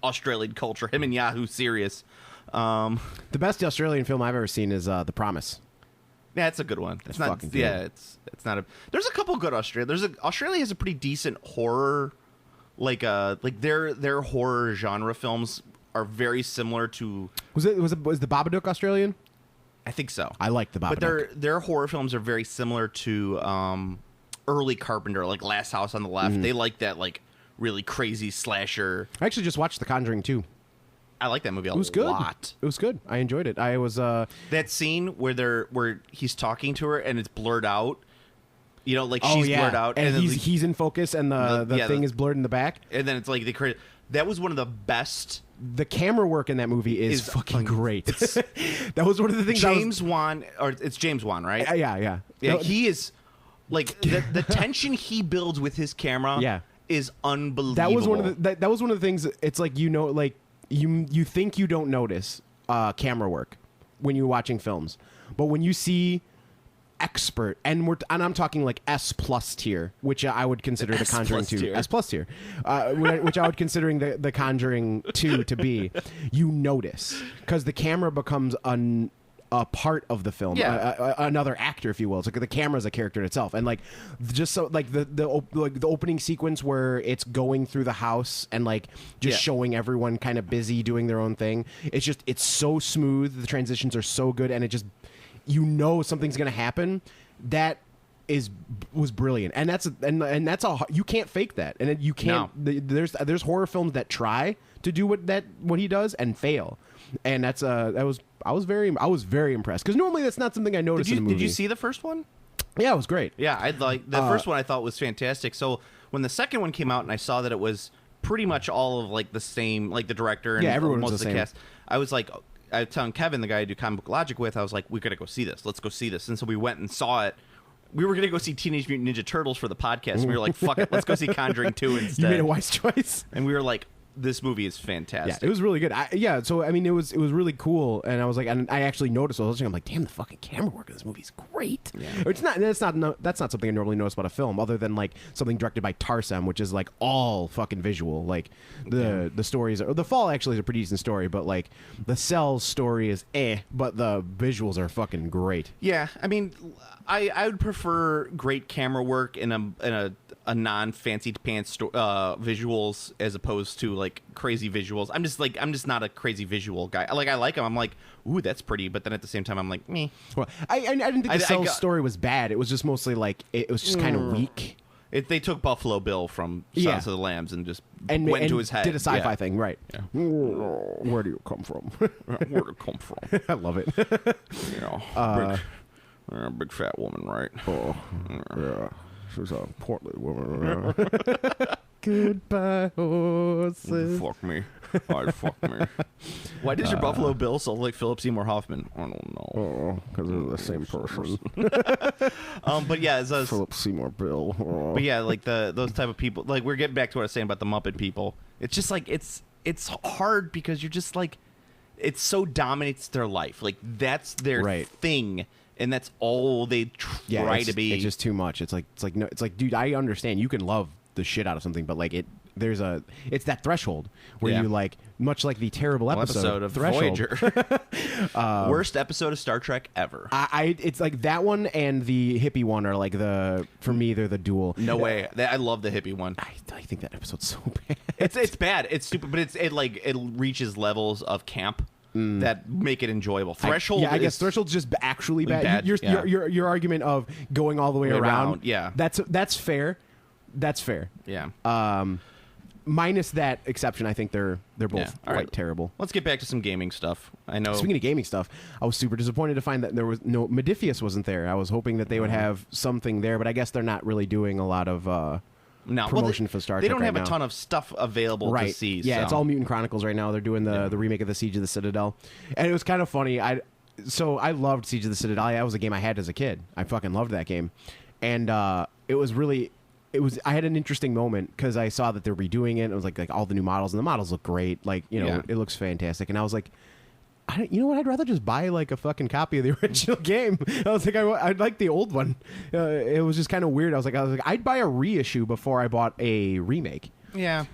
Australian culture. Him and Yahoo Serious. The best Australian film I've ever seen is The Promise. Yeah, it's a good one. It's not. fucking good. Yeah, it's not a. There's a couple good Australia. Australia has a pretty decent horror. Like their horror genre films are very similar to. Was the Babadook Australian? I think so. I like the Babadook. But their horror films are very similar to early Carpenter, like Last House on the Left. They like that like really crazy slasher. I actually just watched The Conjuring 2. I like that movie a It was good. lot. It was good. I enjoyed it. I was That scene where he's talking to her and it's blurred out. You know, like she's blurred out, and then he's in focus, and the thing is blurred in the back. and then it's like they create. That was one of the best. The camera work in that movie is fucking great. That was one of the things. James Wan, or it's James Wan, right? Yeah. Yeah, No, he is like the tension he builds with his camera. Yeah. Is unbelievable. that was one of that was one of the things. It's like like you think you don't notice camera work when you're watching films, but when you see expert and I'm talking like S+ tier, which I would consider The Conjuring 2 S+ tier, which I would considering the Conjuring 2 to be. You notice because the camera becomes a part of the film, another actor, if you will. It's like the camera's a character in itself, and like just so like the opening sequence where it's going through the house and like just showing everyone kind of busy doing their own thing. It's so smooth. The transitions are so good, and it just something's gonna happen. That was brilliant, and that's you can't fake that, and you can't. No. There's horror films that try to do what he does and fail, and I was very impressed because normally that's not something I notice in a movie. Did you see the first one? Yeah, it was great. Yeah, I'd like the first one. I thought was fantastic. So when the second one came out, and I saw that it was pretty much all of like the same, like the director and everyone most was of the the same. cast. I was like, I was telling Kevin, the guy I do Comic Book Logic with, I was like, we gotta go see this. Let's go see this. And so we went and saw it. We were gonna go see Teenage Mutant Ninja Turtles for the podcast. And we were like, fuck it, let's go see Conjuring 2 instead. You made a wise choice. And we were like, this movie is fantastic. Yeah, it was really good. So I mean, it was really cool, and I was like, and I actually noticed. I was watching. I'm like, damn, the fucking camera work of this movie is great. Yeah. It's not. That's not something I normally notice about a film, other than like something directed by Tarsem, which is like all fucking visual. Like the stories, or The Fall actually is a pretty decent story, but like the Cell's story is but the visuals are fucking great. Yeah, I mean, I would prefer great camera work in a non-fancy pants visuals as opposed to like crazy visuals. I'm just not a crazy visual guy. I like them. I'm like, ooh, that's pretty. But then at the same time, I'm like, meh. Well, I didn't think the Cell's story was bad. It was just mostly like it was just kind of weak. They took Buffalo Bill from Silence of the Lambs and just went into his head. Did a sci-fi thing, right? Yeah. Where do you come from? Where'd it come from? I love it. You know, big fat woman, right? Oh, yeah. She's a portly woman. Goodbye, horses. Fuck me. I'd fuck me. Why does your Buffalo Bill sound like Philip Seymour Hoffman? I don't know. Oh, because they're the same person. But yeah, it's Philip Seymour Bill. Oh. But yeah, like those type of people. Like we're getting back to what I was saying about the Muppet people. It's just like it's hard because you're just like it so dominates their life. Like that's their thing. And that's all they try to be. It's just too much. It's like, dude, I understand. You can love the shit out of something, but like it's that threshold where you like, much like the terrible episode of Threshold. Voyager. Worst episode of Star Trek ever. It's like that one and the hippie one are like for me, they're the duel. No way. I love the hippie one. I think that episode's so bad. It's bad. It's stupid, but it reaches levels of camp that make it enjoyable. Threshold. I guess Threshold's just actually bad. Your argument of going all the way around. Yeah, that's fair. That's fair. Yeah. Minus that exception, I think they're both quite terrible. Let's get back to some gaming stuff. I know. Speaking of gaming stuff, I was super disappointed to find that there was no Modiphius wasn't there. I was hoping that they would have something there, but I guess they're not really doing a lot of promotion for Star Trek. They don't have right a now. ton of stuff available to see. Yeah, so. it's all Mutant Chronicles right now. They're doing the remake of the Siege of the Citadel, and it was kind of funny. I loved Siege of the Citadel. That was a game I had as a kid. I fucking loved that game, and it was really. I had an interesting moment because I saw that they're redoing it. It was like all the new models, and the models look great. Like, it looks fantastic. And I was like, you know what? I'd rather just buy like a fucking copy of the original game. I was like, I'd like the old one. It was just kind of weird. I was like, I'd buy a reissue before I bought a remake. Yeah.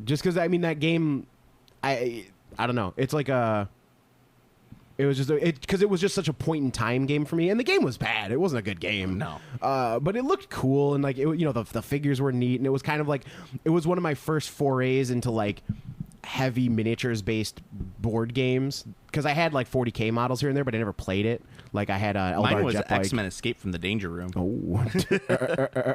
Just because that game, I don't know. It's like a. It was just because it was just such a point in time game for me, and the game was bad. It wasn't a good game. No, but it looked cool, and like the figures were neat, and it was kind of like it was one of my first forays into like heavy miniatures based board games because I had like 40K models here and there, but I never played it. Like I had Eldar mine was Jet X-Men Escape from the Danger Room. Oh,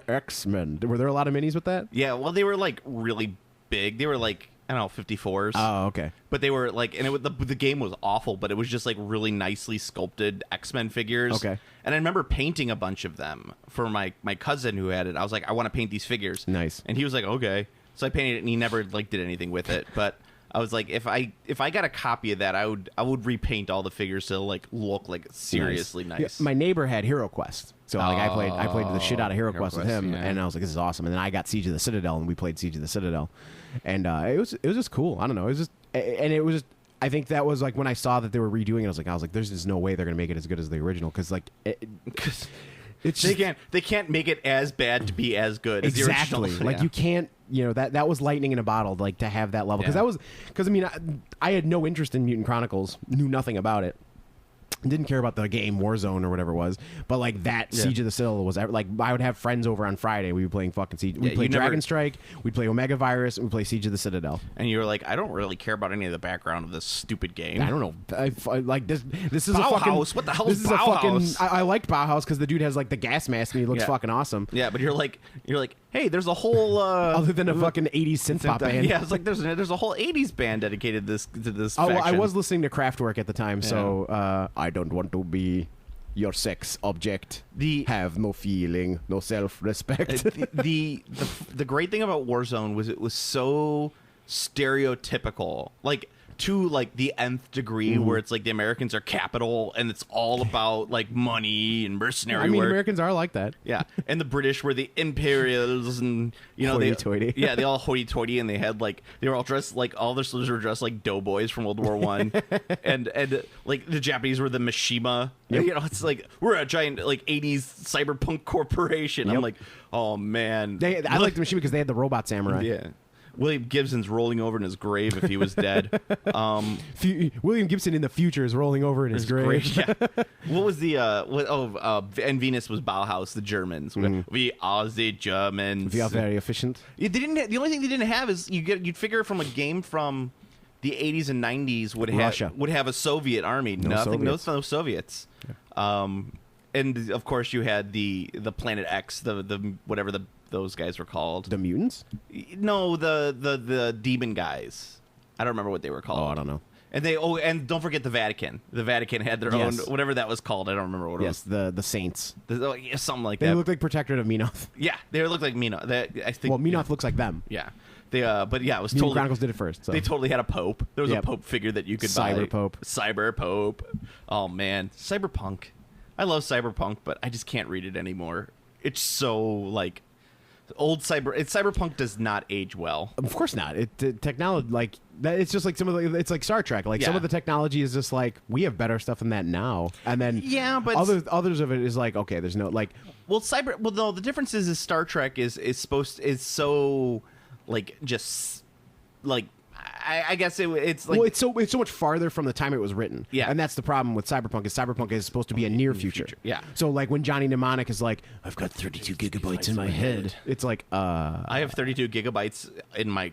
X-Men. Were there a lot of minis with that? Yeah, well, they were like really big. They were like. I don't know, 54s. Oh, okay. But they were like, and the game was awful, but it was just like really nicely sculpted X-Men figures. Okay. And I remember painting a bunch of them for my cousin who had it. I was like, I want to paint these figures. Nice. And he was like, okay. So I painted it, and he never like did anything with it. But I was like, if I got a copy of that, I would repaint all the figures to like look like seriously nice. Yeah, my neighbor had Hero Quest, so like I played the shit out of Hero Quest with him, yeah. and I was like, this is awesome. And then I got Siege of the Citadel, and we played Siege of the Citadel, and it was just cool. I don't know, it was just, and it was just. I think that was like when I saw that they were redoing it. I was like, there's just no way they're gonna make it as good as the original because like. It's they can't make it as bad to be as good as exactly. the original. Like you can't, that was lightning in a bottle, like to have that level. Because I mean, I had no interest in Mutant Chronicles, knew nothing about it. Didn't care about the game Warzone or whatever it was, but like that Siege of the Citadel was like I would have friends over on Friday. We'd be playing fucking Siege. We'd play Dragon Strike. We'd play Omega Virus. And we'd play Siege of the Citadel. And you were like, I don't really care about any of the background of this stupid game. I don't know. Like this is Bauhaus. a fucking. What the hell this is Bauhaus? Bauhaus? A fucking. I liked Bauhaus because the dude has like the gas mask and he looks fucking awesome. Yeah, but you're like, hey, there's a whole other than a fucking 80s synth pop band. Yeah, it's like there's a whole 80s band dedicated to this. Oh, well, I faction. was listening to Kraftwerk at the time, so I don't want to be your sex object. Have no feeling, no self-respect. The great thing about Warzone was it was so stereotypical, like to like the nth degree, where it's like the Americans are capital and it's all about like money and mercenary work. Americans are like that. Yeah, and the British were the Imperials, and hoity-toity. They all hoity-toity, and they were all dressed like all their soldiers were dressed like doughboys from World War One, and like the Japanese were the Mishima. Yep. It's like we're a giant like 80s cyberpunk corporation. Yep. I'm like, oh man, I like the Mishima because they had the robot samurai. Yeah. William Gibson's rolling over in his grave if he was dead. William Gibson in the future is rolling over in his grave. Yeah. What was the and Venus was Bauhaus, the Germans. We are the Germans. We are very efficient. They didn't. The only thing they didn't have is you'd figure from a game from the 80s and 90s would have a Soviet army. No Soviets. Yeah. And of course you had the Planet X, the whatever those guys were called. The mutants? No, the demon guys. I don't remember what they were called. Oh, I don't know. And and don't forget the Vatican. The Vatican had their own, whatever that was called. I don't remember what it was. Yes, the Saints. Something like they that. They looked like Protectorate of Menoth. Yeah, they looked like Menoth. I think. Well, Menoth looks like them. Yeah. But yeah, it was Mutant Chronicles did it first. So. They totally had a pope. There was a pope figure that you could buy. Cyber Pope. Oh man, Cyberpunk. I love Cyberpunk, but I just can't read it anymore. It's so like old Cyberpunk does not age well. Of course not. Technology like that. It's just like it's like Star Trek. Like some of the technology is just like we have better stuff than that now, and then but others of it is like okay, there's no like. Well, no. The difference is Star Trek is so like just like I guess it's like... Well, it's so much farther from the time it was written. Yeah. And that's the problem with Cyberpunk, is Cyberpunk is supposed to be a near future. Yeah. So, like, when Johnny Mnemonic is like, I've got 32 gigabytes in my head, it's like, I have 32 gigabytes in my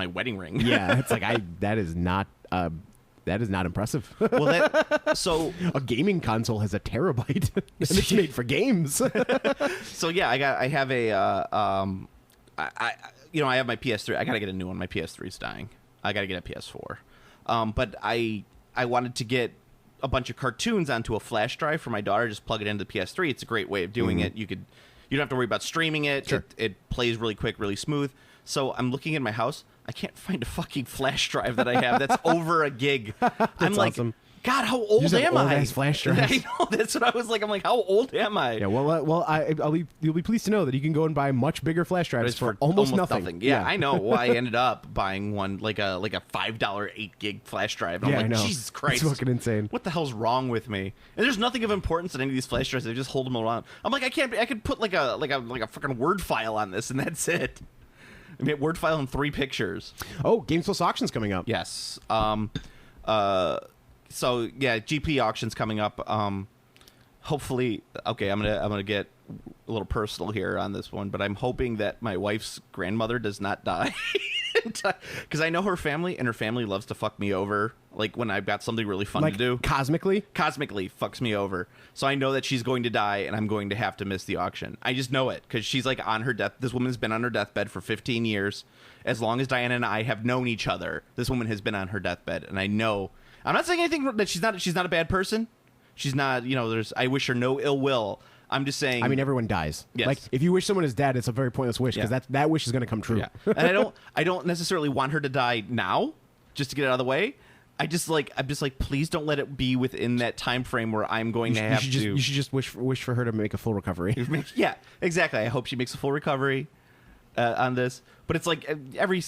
wedding ring. Yeah, it's like, that is not impressive. Well, so... A gaming console has a terabyte, and it's made for games. So, yeah, I have a... I have my PS3. I got to get a new one. My PS3's dying. I got to get a PS4. But I wanted to get a bunch of cartoons onto a flash drive for my daughter. Just plug it into the PS3. It's a great way of doing it. You don't have to worry about streaming it. Sure. It plays really quick, really smooth. So I'm looking in my house. I can't find a fucking flash drive that I have that's over a gig. I'm like, awesome. God, how old am I? Old-ass flash drives. I know. That's what I was like. I'm like, how old am I? Yeah, you'll be pleased to know that you can go and buy much bigger flash drives for almost nothing. Yeah, I know. Well, I ended up buying one like a $5 8 gig flash drive. And Yeah, I'm I like, know. Jesus Christ, It's fucking insane. What the hell's wrong with me? And there's nothing of importance in any of these flash drives. They just hold them around. I'm like, I could put like a fucking Word file on this, and that's it. I mean, Word file and 3 pictures. Oh, Games Plus Auction's coming up. Yes. So yeah, GP auction's coming up. Hopefully, okay, I'm gonna get a little personal here on this one, but I'm hoping that my wife's grandmother does not die, because I know her family, and her family loves to fuck me over. Like when I've got something really fun Like, to do, cosmically fucks me over. So I know that she's going to die, and I'm going to have to miss the auction. I just know it, because she's like on her death. This woman's been on her deathbed for 15 years. As long as Diana and I have known each other, this woman has been on her deathbed, and I know. I'm not saying anything that she's not a bad person. She's not, I wish her no ill will. I'm just saying. I mean, everyone dies. Yes. Like, if you wish someone is dead, it's a very pointless wish, because that wish is going to come true. Yeah. And I don't necessarily want her to die now, just to get it out of the way. I'm just like, please don't let it be within that time frame where I'm going to have to. You should just wish for her to make a full recovery. Yeah, exactly. I hope she makes a full recovery on this. But it's like every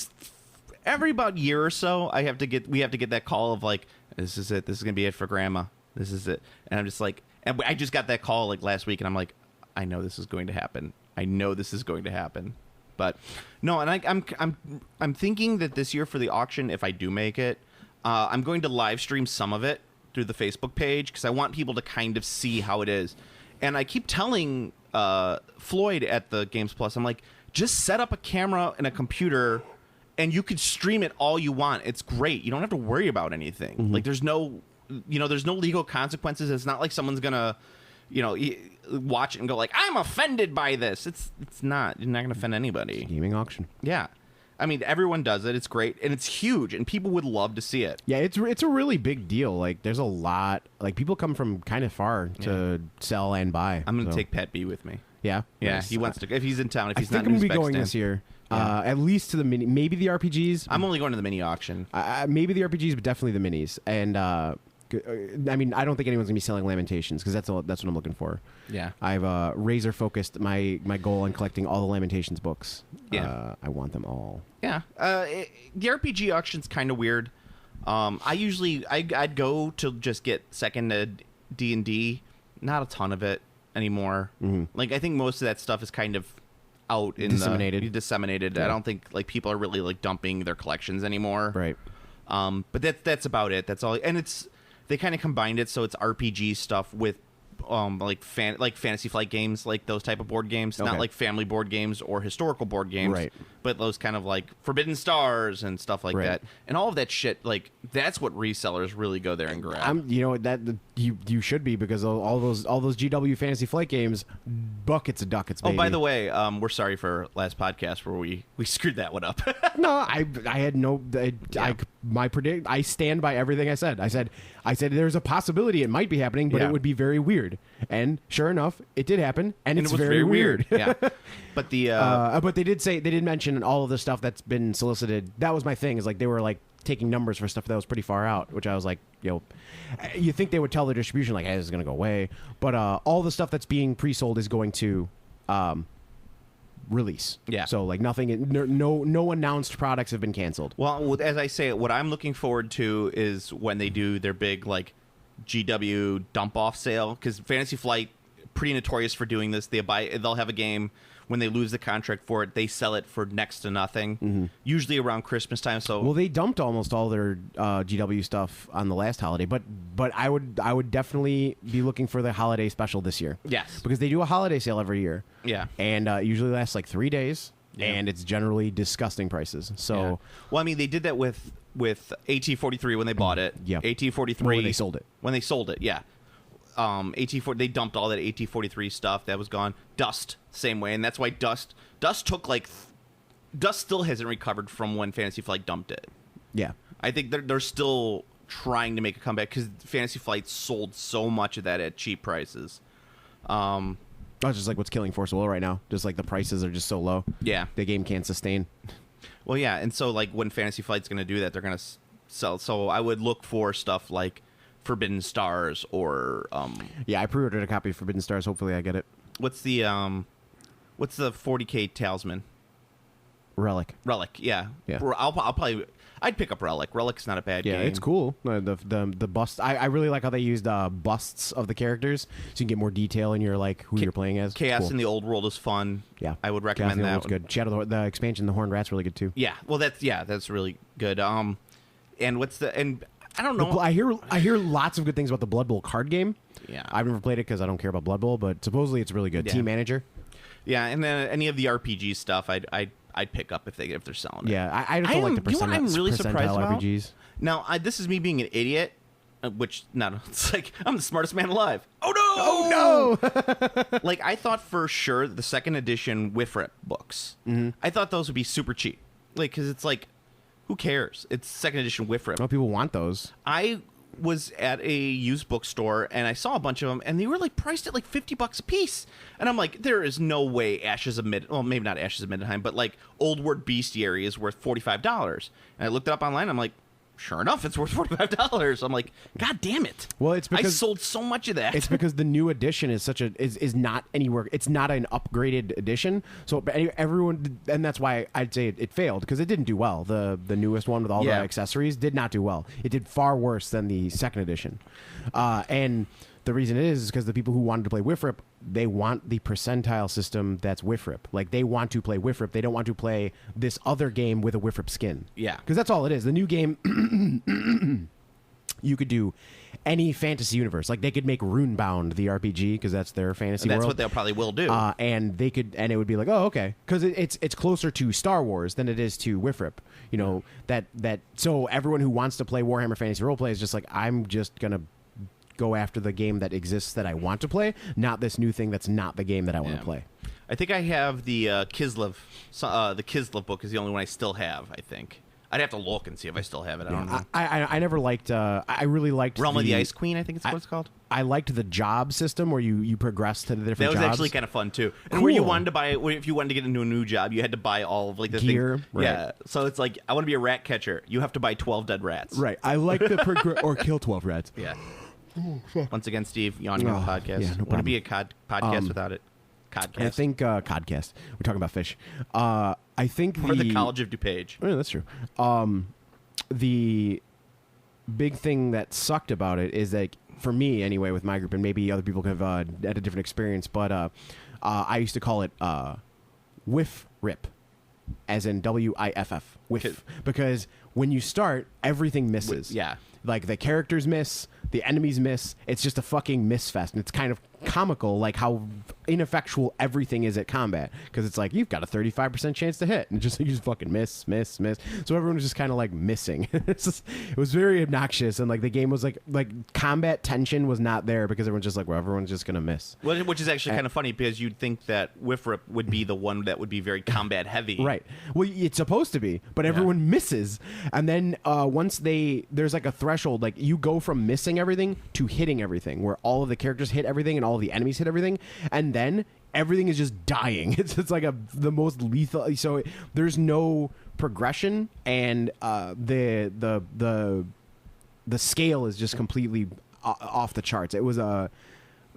about year or so, we have to get that call of like, this is it. This is gonna be it for Grandma. This is it. And I'm just like, and I just got that call like last week, and I'm like, I know this is going to happen. But no, and I'm thinking that this year for the auction, if I do make it, I'm going to live stream some of it through the Facebook page, because I want people to kind of see how it is. And I keep telling Floyd at the Games Plus, I'm like, just set up a camera and a computer, and you could stream it all you want. It's great. You don't have to worry about anything. Mm-hmm. Like, there's no legal consequences. It's not like someone's gonna, watch it and go like, I'm offended by this. It's not. You're not gonna offend anybody. Gaming auction. Yeah. I mean, everyone does it. It's great, and it's huge, and people would love to see it. Yeah, it's a really big deal. Like, there's a lot. Like, people come from kind of far to sell and buy. I'm gonna take Pat B with me. Yeah, Yeah, nice. he wants to. If he's in town, if I he's think not I'm in gonna be going Uzbekistan. this year. At least to the mini, maybe the RPGs. I'm only going to the mini auction. Maybe the RPGs, but definitely the minis. And I mean, I don't think anyone's gonna be selling Lamentations, because that's what I'm looking for. Yeah. I've razor focused my goal on collecting all the Lamentations books. Yeah. I want them all. Yeah. The RPG auction's kind of weird. I'd go to just get second D&D. Not a ton of it anymore. Mm-hmm. Like, I think most of that stuff is kind of out in disseminated. Yeah. I don't think like people are really like dumping their collections anymore. Right. But that's about it. That's all. And they kind of combined it, so it's RPG stuff with like Fantasy Flight games, like those type of board games, Okay. not like family board games or historical board games, Right. but those kind of like Forbidden Stars and stuff like Right. that, and all of that shit. Like, that's what resellers really go there and grab. You should be, because all those GW Fantasy Flight games, buckets of ducats. Oh, Baby. by the way, we're sorry for last podcast where we screwed that one up. No, I had no. I stand by everything I said. I said there's a possibility it might be happening, but Yeah. it would be very weird. And sure enough, it did happen, and it's it was very weird. Yeah, but the but they did mention all of the stuff that's been solicited. That was my thing. Is like they were like taking numbers for stuff that was pretty far out, which I was like, you think they would tell the distribution like, hey, this is going to go away. But all the stuff that's being pre-sold is going to release. Yeah. So like nothing, no announced products have been canceled. Well, as I say, what I'm looking forward to is when they do their big like GW dump off sale, because Fantasy Flight pretty notorious for doing this. They'll have a game when they lose the contract for it, they sell it for next to nothing, usually around Christmas time. So well, they dumped almost all their GW stuff on the last holiday, but I would definitely be looking for the holiday special this year. Yes, because they do a holiday sale every year. Yeah, and usually lasts like 3 days, yeah. and it's generally disgusting prices. So, yeah. Well, I mean, they did that with AT-43 when they bought it. Yeah, AT-43 when they sold it. When they sold it, yeah. AT-4, they dumped all that AT-43 stuff that was gone. Dust, same way, and that's why Dust took like Dust still hasn't recovered from when Fantasy Flight dumped it. Yeah, I think they're still trying to make a comeback because Fantasy Flight sold so much of that at cheap prices. Oh, it's just like what's killing Force of Will right now. Just like the prices are just so low. Yeah, the game can't sustain. Well, yeah, and so like when Fantasy Flight's going to do that, they're going to sell. So I would look for stuff like Forbidden Stars or yeah, I pre-ordered a copy of Forbidden Stars. Hopefully, I get it. What's the 40K Talisman? Relic, yeah. Yeah. I'll probably I'd pick up Relic. Relic's not a bad game. Yeah, it's cool. The bust. I really like how they used busts of the characters, so you can get more detail in your like who you're playing as. Chaos cool. in the Old World is fun. Yeah, I would recommend that. It's good. Shadow the expansion, the Horned Rat's really good too. Yeah, well that's really good. And I don't know. I hear lots of good things about the Blood Bowl card game. Yeah, I've never played it because I don't care about Blood Bowl, but supposedly it's really good. Yeah. Team Manager. Yeah, and then any of the RPG stuff, I'd pick up if they're selling it. Yeah, I just don't like the I'm really surprised about? RPGs. Now, this is me being an idiot, which it's like I'm the smartest man alive. Oh no! Oh no! Like I thought for sure the second edition Wifrip books. I thought those would be super cheap, like because it's like, who cares? It's second edition Wifrip. No, people want those. I was at a used bookstore and I saw a bunch of them and they were like priced at like $50 a piece, and I'm like, there is no way Ashes of maybe not Ashes of Middenheim, but like Old Word Bestiary is worth $45. And I looked it up online. I'm like, sure enough, it's worth $45. I'm like, God damn it! Well, it's because I sold so much of that. It's because the new edition is is not anywhere. It's not an upgraded edition. So everyone, and that's why I'd say it failed because it didn't do well. The newest one with all the accessories did not do well. It did far worse than the second edition, and the reason is because the people who wanted to play Wifrip, they want the percentile system that's Wifrip. Like, they want to play Wifrip. They don't want to play this other game with a Wifrip skin. Yeah. Because that's all it is. The new game, you could do any fantasy universe. Like, they could make Runebound the RPG, because that's their fantasy world. That's what they probably will do. And they could, and it would be like, oh, okay. Because it's closer to Star Wars than it is to Wifrip. You know, so everyone who wants to play Warhammer Fantasy Roleplay is just like, I'm just going to go after the game that exists that I want to play, not this new thing that's not the game that I want to play. I think I have the Kislev. The Kislev book is the only one I still have, I think. I'd have to look and see if I still have it. I don't know. I never liked... I really liked... Realm of the Ice Queen, I think it's what it's called. I liked the job system where you progress to the different jobs. That was actually kind of fun, too. And cool. where you wanted to buy... If you wanted to get into a new job, you had to buy all of like the gear. Things. Right. Yeah. So it's like, I want to be a rat catcher. You have to buy 12 dead rats. Right. I like the... or kill 12 rats. Yeah. Once again, Steve, yawning on the podcast. Yeah, no Wouldn't be a podcast without it. Codcast. I think Codcast. We're talking about fish. I think or the College of DuPage. Oh, yeah, that's true. The big thing that sucked about it is that, for me anyway, with my group, and maybe other people could have had a different experience, but I used to call it whiff rip, as in WIFF, whiff, because when you start, everything misses. Yeah. Like, the characters miss, the enemies miss. It's just a fucking miss fest, and it's kind of comical, like how ineffectual everything is at combat, because it's like, you've got a 35% chance to hit, and you just fucking miss. So everyone was just kind of like missing. It was very obnoxious, and like the game was like combat tension was not there because everyone's just like, well, everyone's just gonna miss. Well, which is actually kind of funny, because you'd think that Wifrip would be the one that would be very combat heavy. Right. Well, it's supposed to be, but everyone misses, and then once there's like a threshold, like you go from missing everything to hitting everything, where all of the characters hit everything and all of the enemies hit everything, and then everything is just dying. It's like the most lethal. So there's no progression, and the scale is just completely off the charts. It was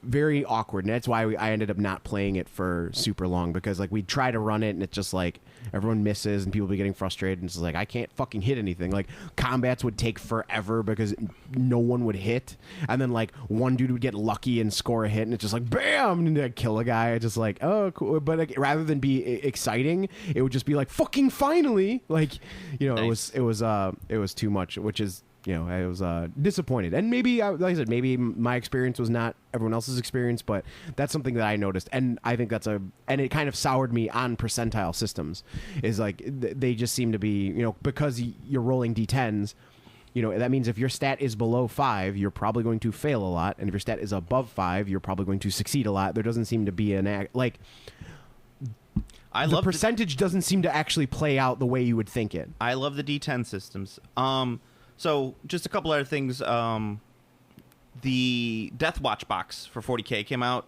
very awkward, and that's why I ended up not playing it for super long, because like we'd try to run it and it's just like everyone misses and people be getting frustrated, and it's like I can't fucking hit anything. Like combats would take forever because no one would hit, and then like one dude would get lucky and score a hit, and it's just like bam, and I'd kill a guy. It's just like, oh cool, but like, rather than be exciting, it would just be like fucking finally, like, you know. Nice. it was too much, which is, you know, I was disappointed. And maybe, like I said, maybe my experience was not everyone else's experience, but that's something that I noticed. And I think and it kind of soured me on percentile systems, is like they just seem to be, you know, because you're rolling D10s, you know, that means if your stat is below 5, you're probably going to fail a lot. And if your stat is above 5, you're probably going to succeed a lot. There doesn't seem to be the percentage doesn't seem to actually play out the way you would think it. I love the D10 systems. So just a couple other things. The Deathwatch box for 40K came out.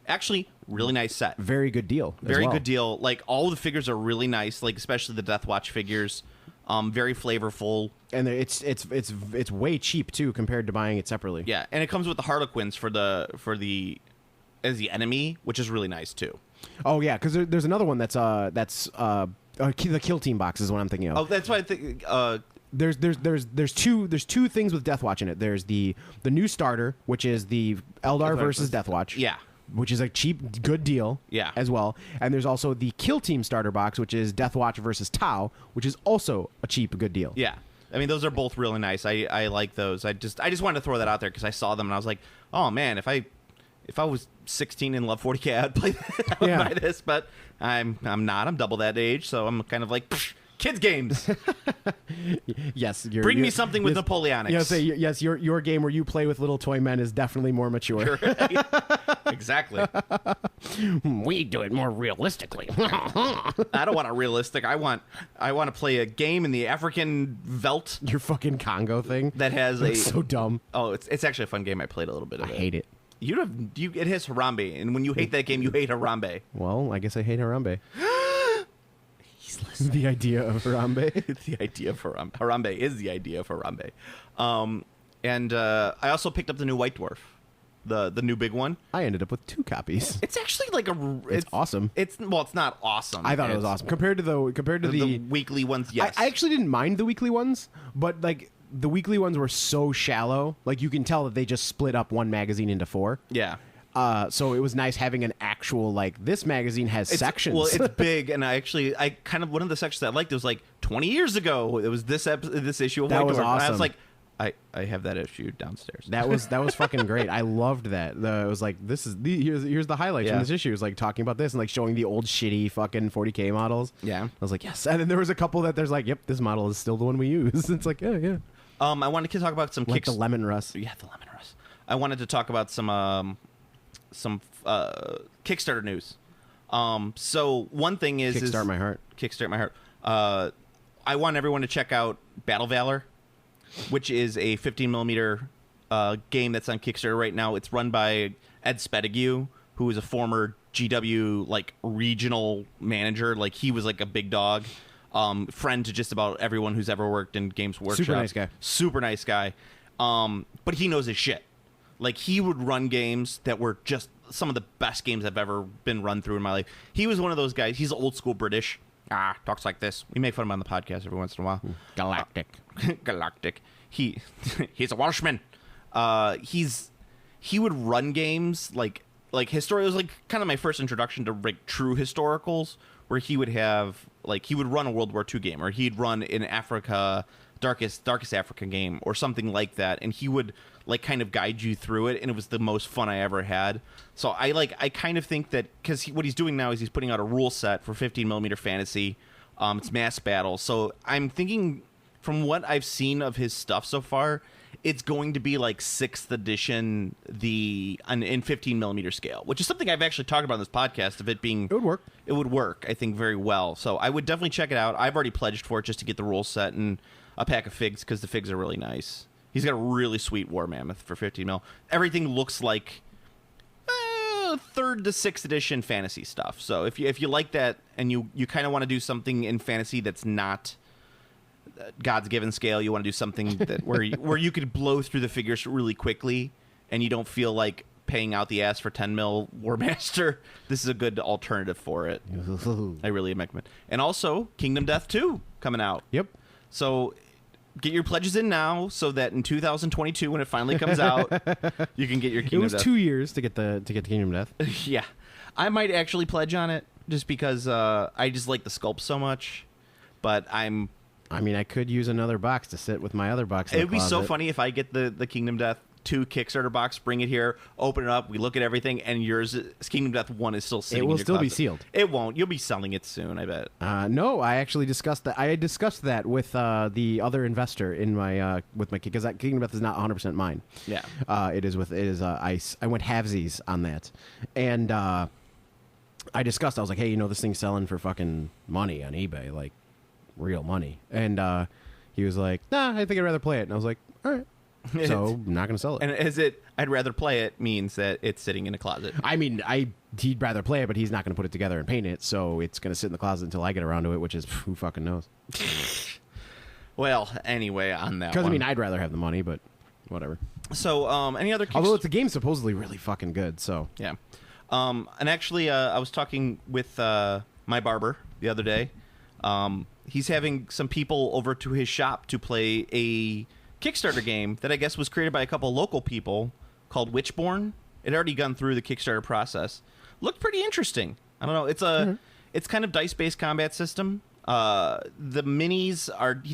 Actually, really nice set. Very good deal. Very good deal. Like, all the figures are really nice, like especially the Deathwatch figures. Very flavorful. And it's way cheap too compared to buying it separately. Yeah, and it comes with the Harlequins as the enemy, which is really nice too. Oh yeah, because there's another one that's the Kill Team box is what I'm thinking of. Oh, that's why I think. There's two things with Deathwatch in it. There's the new starter, which is the Eldar versus Deathwatch. Yeah. Which is a cheap, good deal. Yeah. As well. And there's also the Kill Team starter box, which is Deathwatch versus Tau, which is also a cheap, good deal. Yeah. I mean, those are both really nice. I like those. I just wanted to throw that out there because I saw them and I was like, oh man, if I was 16 and loved 40K, I'd play buy this, but I'm not. I'm double that age, so I'm kind of like, psh, kids games. Yes, bring me something with Napoleonics. Yes, your game where you play with little toy men is definitely more mature. Exactly. We do it more realistically. I don't want a realistic. I want to play a game in the African veldt. Your fucking Congo thing that has It's so dumb. Oh, it's actually a fun game. I played a little bit of it. I hate it. It has Harambe, and when you hate that game, you hate Harambe. Well, I guess I hate Harambe. He's listening. The idea of Harambe. It's the idea of Harambe. Harambe is the idea of Harambe. And I also picked up the new White Dwarf, the new big one. I ended up with 2 copies. It's actually like it's awesome. It's not awesome. I thought it was awesome compared to the weekly ones. Yes, I actually didn't mind the weekly ones, but like the weekly ones were so shallow. Like you can tell that they just split up one magazine into 4. Yeah. So it was nice having an actual, like, this magazine has sections. Well, it's big, and I kind of, one of the sections I liked, it was like 20 years ago. It was this issue of White Dwarf. That was awesome. And I was like, I have that issue downstairs. That was fucking great. I loved that. It was like, here's the highlights from this issue. It was like talking about this and like showing the old shitty fucking 40K models. Yeah. I was like, yes. And then there was a couple that there's like, yep, this model is still the one we use. It's like, yeah. I wanted to talk about some like the Lemon Russ. Yeah, the Lemon Russ. I wanted to talk about some Kickstarter news. So one thing is Kickstart My Heart. Kickstart My Heart. I want everyone to check out Battle Valor, which is a 15mm game that's on Kickstarter right now. It's run by Ed Spedigue, who is a former GW like regional manager. Like he was like a big dog. Friend to just about everyone who's ever worked in Games Workshop. Super nice guy. But he knows his shit. Like, he would run games that were just some of the best games I've ever been run through in my life. He was one of those guys. He's old school British. Talks like this. We make fun of him on the podcast every once in a while. Galactic. Galactic. He's a Welshman. He would run games like Historia was like kind of my first introduction to like true historicals, where he would run a World War II game, or he'd run in Africa, darkest African game, or something like that, and he would like kind of guide you through it, and it was the most fun I ever had. So I kind of think that because what he's doing now is he's putting out a rule set for 15mm fantasy. It's mass battle, so I'm thinking from what I've seen of his stuff so far, it's going to be like 6th edition in 15mm scale, which is something I've actually talked about in this podcast of it being... It would work. It would work, I think, very well. So I would definitely check it out. I've already pledged for it just to get the rule set and a pack of figs, because the figs are really nice. He's got a really sweet War Mammoth for 15mm. Everything looks like 3rd to 6th edition fantasy stuff. So if you like that and you kind of want to do something in fantasy that's not God's given scale, you want to do something that where you could blow through the figures really quickly and you don't feel like paying out the ass for 10 mil War Master, this is a good alternative for it. I really recommend. And also, Kingdom Death 2 coming out. Yep. So get your pledges in now so that in 2022, when it finally comes out, you can get your Kingdom Death. It was 2 years to get the Kingdom Death. Yeah. I might actually pledge on it just because I just like the sculpt so much. But I mean, I could use another box to sit with my other box. It would be so funny if I get the Kingdom Death 2 Kickstarter box, bring it here, open it up, we look at everything, and yours, Kingdom Death 1, is still sitting in your closet. It will still be sealed. It won't. You'll be selling it soon, I bet. No, I actually discussed that. I discussed that with the other investor in my with my because that Kingdom Death is not 100% mine. Yeah. It is I went halvesies on that, and I discussed. I was like, hey, this thing's selling for fucking money on eBay, like real money, and he was like, nah, I think I'd rather play it, and I was like, all right. So I'm not going to sell it. And I'd rather play it means that it's sitting in a closet. I mean, he'd rather play it, but he's not going to put it together and paint it, so it's going to sit in the closet until I get around to it, which is who fucking knows. Well, anyway, on that because I mean, I'd rather have the money, but whatever. So, any other? Although the game's supposedly really fucking good, so yeah. And actually, I was talking with my barber the other day. He's having some people over to his shop to play a Kickstarter game that I guess was created by a couple local people called Witchborn. It had already gone through the Kickstarter process. Looked pretty interesting. I don't know. It's kind of dice-based combat system. The minis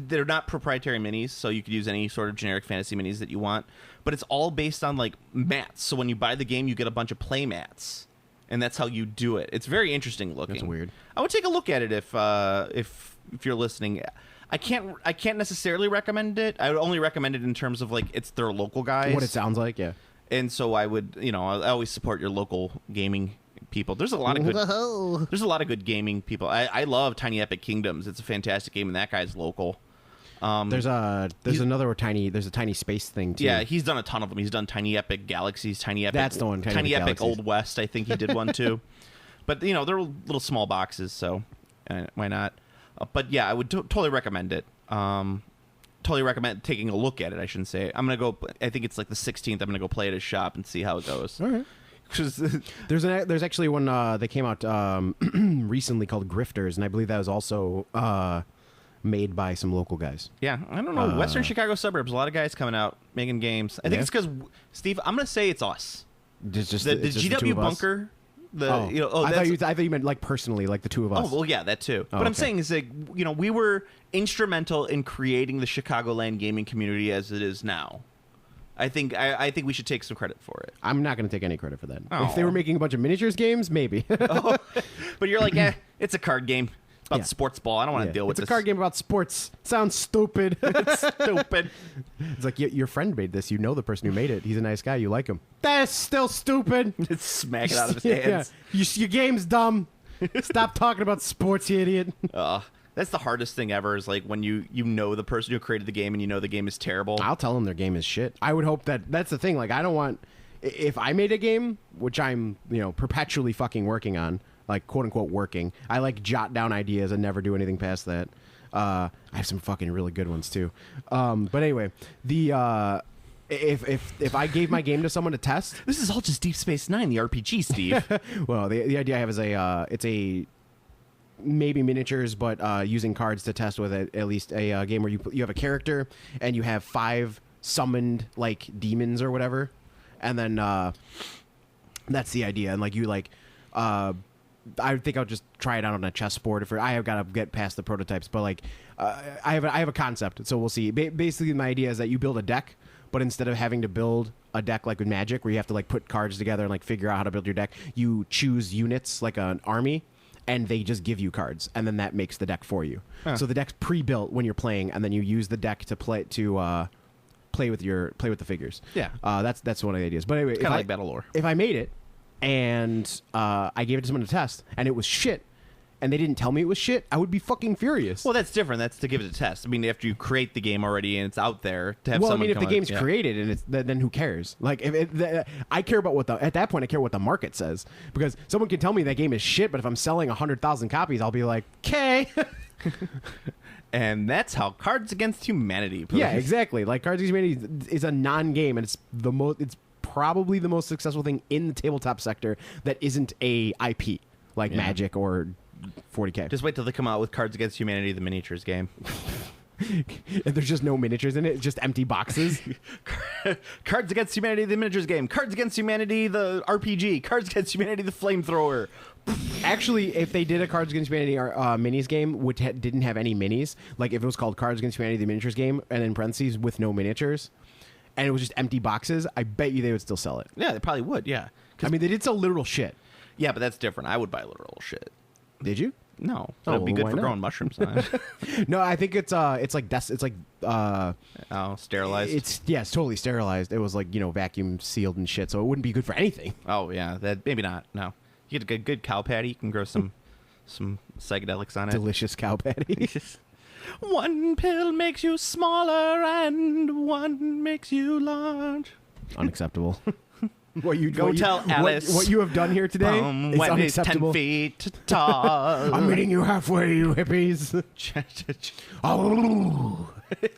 they're not proprietary minis, so you could use any sort of generic fantasy minis that you want. But it's all based on like mats. So when you buy the game, you get a bunch of play mats, and that's how you do it. It's very interesting looking. That's weird. I would take a look at it if you're listening. I can't necessarily recommend it. I would only recommend it in terms of like it's their local guys. What it sounds like, yeah. And so I would, I always support your local gaming people. There's a lot of good gaming people. I love Tiny Epic Kingdoms. It's a fantastic game, and that guy's local. There's a tiny space thing too. Yeah, he's done a ton of them. He's done Tiny Epic Galaxies, Tiny Epic. That's the one. Tiny Epic Old West. I think he did one too. But they're little small boxes, so why not? But yeah, I would totally recommend it. Totally recommend taking a look at it. I shouldn't say. I'm gonna go. I think it's like the 16th. I'm gonna go play at his shop and see how it goes. All right. There's actually one that came out recently called Grifters, and I believe that was also made by some local guys. Yeah, I don't know. Western Chicago suburbs. A lot of guys coming out making games. I think it's because Steve. I'm gonna say it's us. The GW Bunker. I thought you meant like personally, like the two of us. Oh well, yeah, that too. But I'm saying is like we were instrumental in creating the Chicagoland gaming community as it is now. I think we should take some credit for it. I'm not going to take any credit for that. Oh. If they were making a bunch of miniatures games, maybe. But you're like, it's a card game. It's about sports ball. I don't want to deal with this. It's a card game about sports. Sounds stupid. It's stupid. It's like, your friend made this. You know the person who made it. He's a nice guy. You like him. That's still stupid. Just smack it out of his hands. Yeah. Your game's dumb. Stop talking about sports, you idiot. That's the hardest thing ever is like when you know the person who created the game and you know the game is terrible. I'll tell them their game is shit. I would hope that's the thing. Like, I don't want... If I made a game, which I'm, perpetually fucking working on, like, quote-unquote working, I, like, jot down ideas and never do anything past that. I have some fucking really good ones, too. But anyway, if I gave my game to someone to test... This is all just Deep Space Nine, the RPG, Steve. Well, the idea I have is it's a... maybe miniatures, but using cards to test with it. At least a game where you have a character and you have 5 summoned like demons or whatever, and then that's the idea. And like I think I'll just try it out on a chessboard. I have got to get past the prototypes, but like I have a concept, so we'll see. Basically, my idea is that you build a deck, but instead of having to build a deck like with Magic, where you have to like put cards together and like figure out how to build your deck, you choose units like an army. And they just give you cards, and then that makes the deck for you. Huh. So the deck's pre-built when you're playing, and then you use the deck to play with the figures. Yeah, that's one of the ideas. But anyway, kind of like Battle Lore. If I made it and I gave it to someone to test, and it was shit, and they didn't tell me it was shit, I would be fucking furious. Well, that's different. That's to give it a test. I mean, after you create the game already and it's out there, to have someone if the game's created and it's then who cares? Like, I care about at that point I care what the market says, because someone can tell me that game is shit, but if I'm selling 100,000 copies, I'll be like, okay. And that's how Cards Against Humanity plays. Yeah, exactly. Like Cards Against Humanity is a non-game, and it's probably the most successful thing in the tabletop sector that isn't a IP like Magic or 40K. Just wait till they come out with Cards Against Humanity, the miniatures game. There's just no miniatures in it, just empty boxes. Cards Against Humanity, the miniatures game. Cards Against Humanity, the RPG. Cards Against Humanity, the flamethrower. Actually, if they did a Cards Against Humanity minis game, which didn't have any minis, like if it was called Cards Against Humanity, the miniatures game, and in parentheses with no miniatures, and it was just empty boxes, I bet you they would still sell it. Yeah, they probably would, yeah. I mean, they did sell literal shit. Yeah, but that's different. I would buy literal shit. Did you? No, but it'd be good for growing mushrooms on it. No, I think it's like sterilized. It's totally sterilized. It was like vacuum sealed and shit, so it wouldn't be good for anything. Oh yeah, that maybe not. No, you get a good cow patty. You can grow some psychedelics on it. Delicious cow patty. One pill makes you smaller and one makes you large. Unacceptable. Tell Alice what you have done here today is when unacceptable. It's 10 feet tall. I'm meeting you halfway, you hippies. Oh.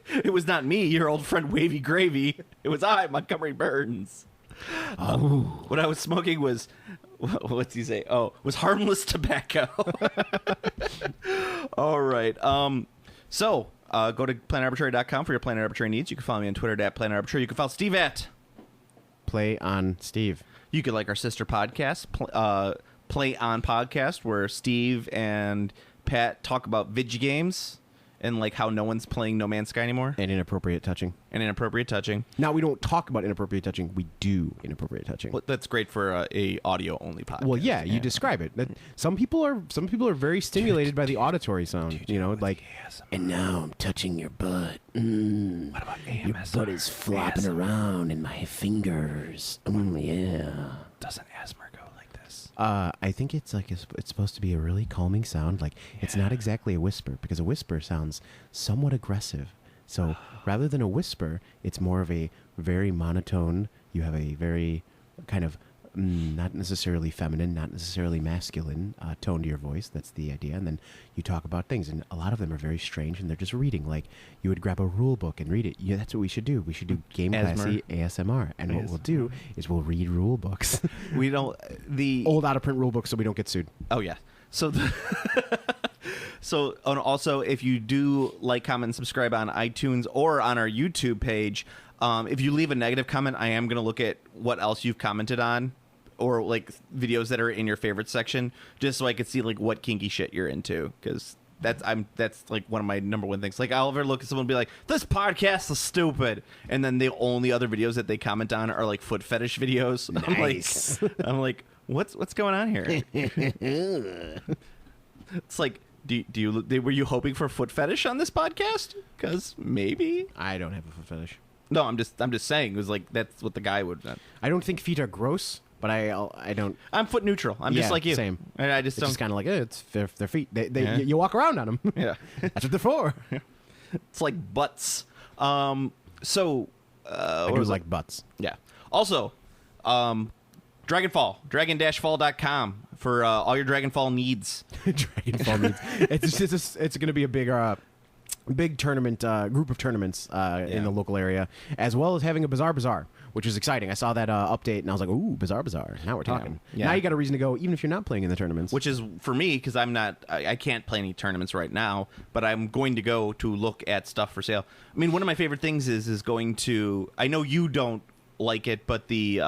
It was not me, your old friend Wavy Gravy. It was I, Montgomery Burns. What I was smoking was, what's he say? Was harmless tobacco. All right. So go to planetarbitrary.com for your Planet Arbitrary needs. You can follow me on Twitter at Planet Arbitrary. You can follow Steve at Play on Steve. You could like our sister podcast, Play On Podcast, where Steve and Pat talk about video games and like how no one's playing No Man's Sky anymore. And inappropriate touching. Now, we don't talk about inappropriate touching. We do inappropriate touching. Well, that's great for a audio only podcast. Well, yeah, you describe it. Some people are very stimulated by the auditory sound. Like, and now I'm touching your butt. What about AMSR? Your butt is flopping around in my fingers. Yeah. Doesn't ASMR go like this? I think it's like it's supposed to be a really calming sound. Like it's not exactly a whisper because a whisper sounds somewhat aggressive. So rather than a whisper, it's more of a very monotone. You have a very kind of not necessarily feminine, not necessarily masculine tone to your voice. That's the idea. And then you talk about things, and a lot of them are very strange, and they're just reading. Like you would grab a rule book and read it. Yeah, that's what we should do. We should do Game Classy ASMR. And what we'll do is we'll read rule books. We don't the old out of print rule books, so we don't get sued. Oh yeah. So and also if you do like, comment, and subscribe on iTunes or on our YouTube page, if you leave a negative comment, I am going to look at what else you've commented on, or like videos that are in your favorite section, just so I could see like what kinky shit you're into, because that's like one of my number one things. Like I'll ever look at someone and be like, this podcast is stupid, and then the only other videos that they comment on are like foot fetish videos. Nice. I'm like what's going on here? It's like, were you hoping for foot fetish on this podcast? Because maybe I don't have a foot fetish. No, I'm just saying it was like that's what the guy would. I don't think feet are gross, but I don't. I'm foot neutral. I'm just like you. Same. And I just it's don't. just kind of like it's their feet. You walk around on them. Yeah, that's what they're for. It's like butts. I do like butts. Yeah. Also, Dragonfall, dragon-fall.com for all your Dragonfall needs. Dragonfall needs. It's going to be a big tournament, group of tournaments in the local area, as well as having a Bazaar, which is exciting. I saw that update, and I was like, ooh, Bazaar. Now we're talking. Yeah. Now you got a reason to go, even if you're not playing in the tournaments. Which is, for me, because I can't play any tournaments right now, but I'm going to go to look at stuff for sale. I mean, one of my favorite things is going to, I know you don't like it, but the...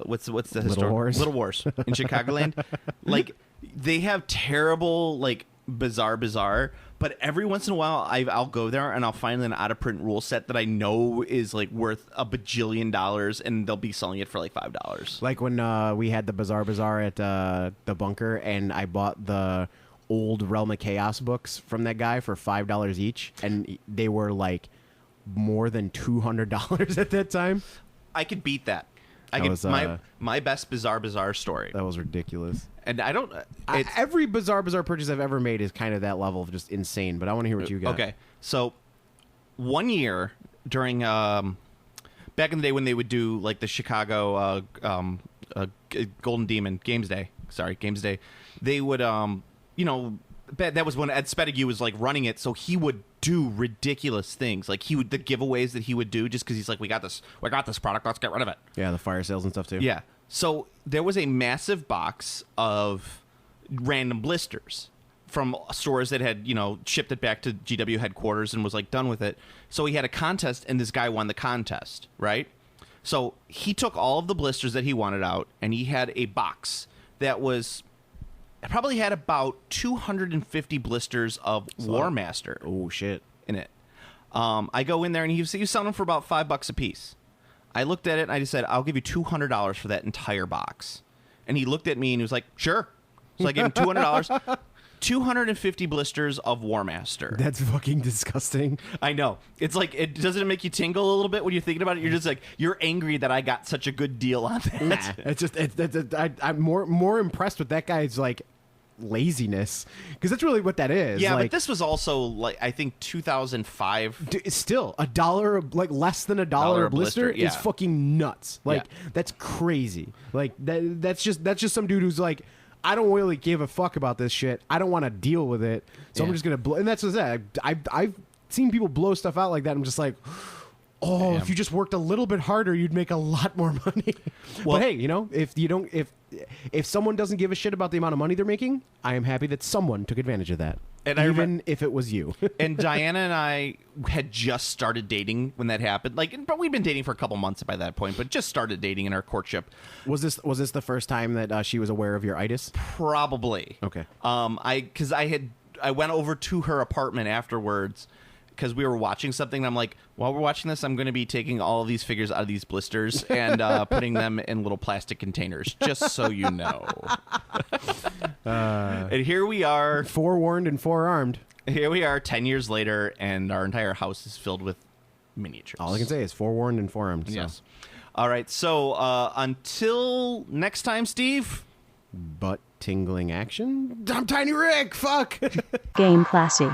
what's the Little Wars in Chicagoland? Like they have terrible like Bazaar, but every once in a while I'll go there and I'll find an out of print rule set that I know is like worth $1 bajillion, and they'll be selling it for like $5. Like when we had the Bazaar at the bunker, and I bought the old Realm of Chaos books from that guy for $5 each, and they were like more than $200 at that time. I could beat that. My best Bazaar story. That was ridiculous. And I don't... every Bazaar purchase I've ever made is kind of that level of just insane, but I want to hear what you got. Okay. So, one year during... back in the day when they would do, like, the Chicago Golden Demon Games Day. They would, that was when Ed Spedigue was, like, running it, so he would do ridiculous things. Like the giveaways that he would do just because he's like, we got this product, let's get rid of it. Yeah, the fire sales and stuff too. Yeah. So there was a massive box of random blisters from stores that had, shipped it back to GW headquarters and was like done with it. So he had a contest and this guy won the contest, right? So he took all of the blisters that he wanted out and he had a box that probably had about 250 blisters of War Master. Oh shit. In it. I go in there and he was selling them for about $5 a piece. I looked at it and I just said, I'll give you $200 for that entire box. And he looked at me and he was like, sure. So I gave him $200. 250 blisters of War Master. That's fucking disgusting. I know. It's like, doesn't it make you tingle a little bit when you're thinking about it? You're just like, you're angry that I got such a good deal on that. Nah, I'm more impressed with that guy's like laziness, because that's really what that is. Yeah, like, but this was also like, I think 2005. It's still $1, like less than $1 a blister yeah. is fucking nuts. Like that's crazy. Like that's just some dude who's like, I don't really give a fuck about this shit. I don't want to deal with it. So I'm just gonna blow. And that's what's that. I've seen people blow stuff out like that. I'm just like, oh, damn. If you just worked a little bit harder, you'd make a lot more money. Well, but hey, if someone doesn't give a shit about the amount of money they're making, I am happy that someone took advantage of that. And even if it was you. And Diana and I had just started dating when that happened. But we'd been dating for a couple months by that point, but just started dating in our courtship. Was this the first time that she was aware of your itis? Probably. Okay. I went over to her apartment afterwards because we were watching something. And I'm like, while we're watching this, I'm going to be taking all of these figures out of these blisters and putting them in little plastic containers, just so you know. And here we are. Forewarned and forearmed. Here we are 10 years later, and our entire house is filled with miniatures. All I can say is forewarned and forearmed. So. Yes. All right, so until next time, Steve. Butt tingling action? I'm Tiny Rick, fuck! Game Classy.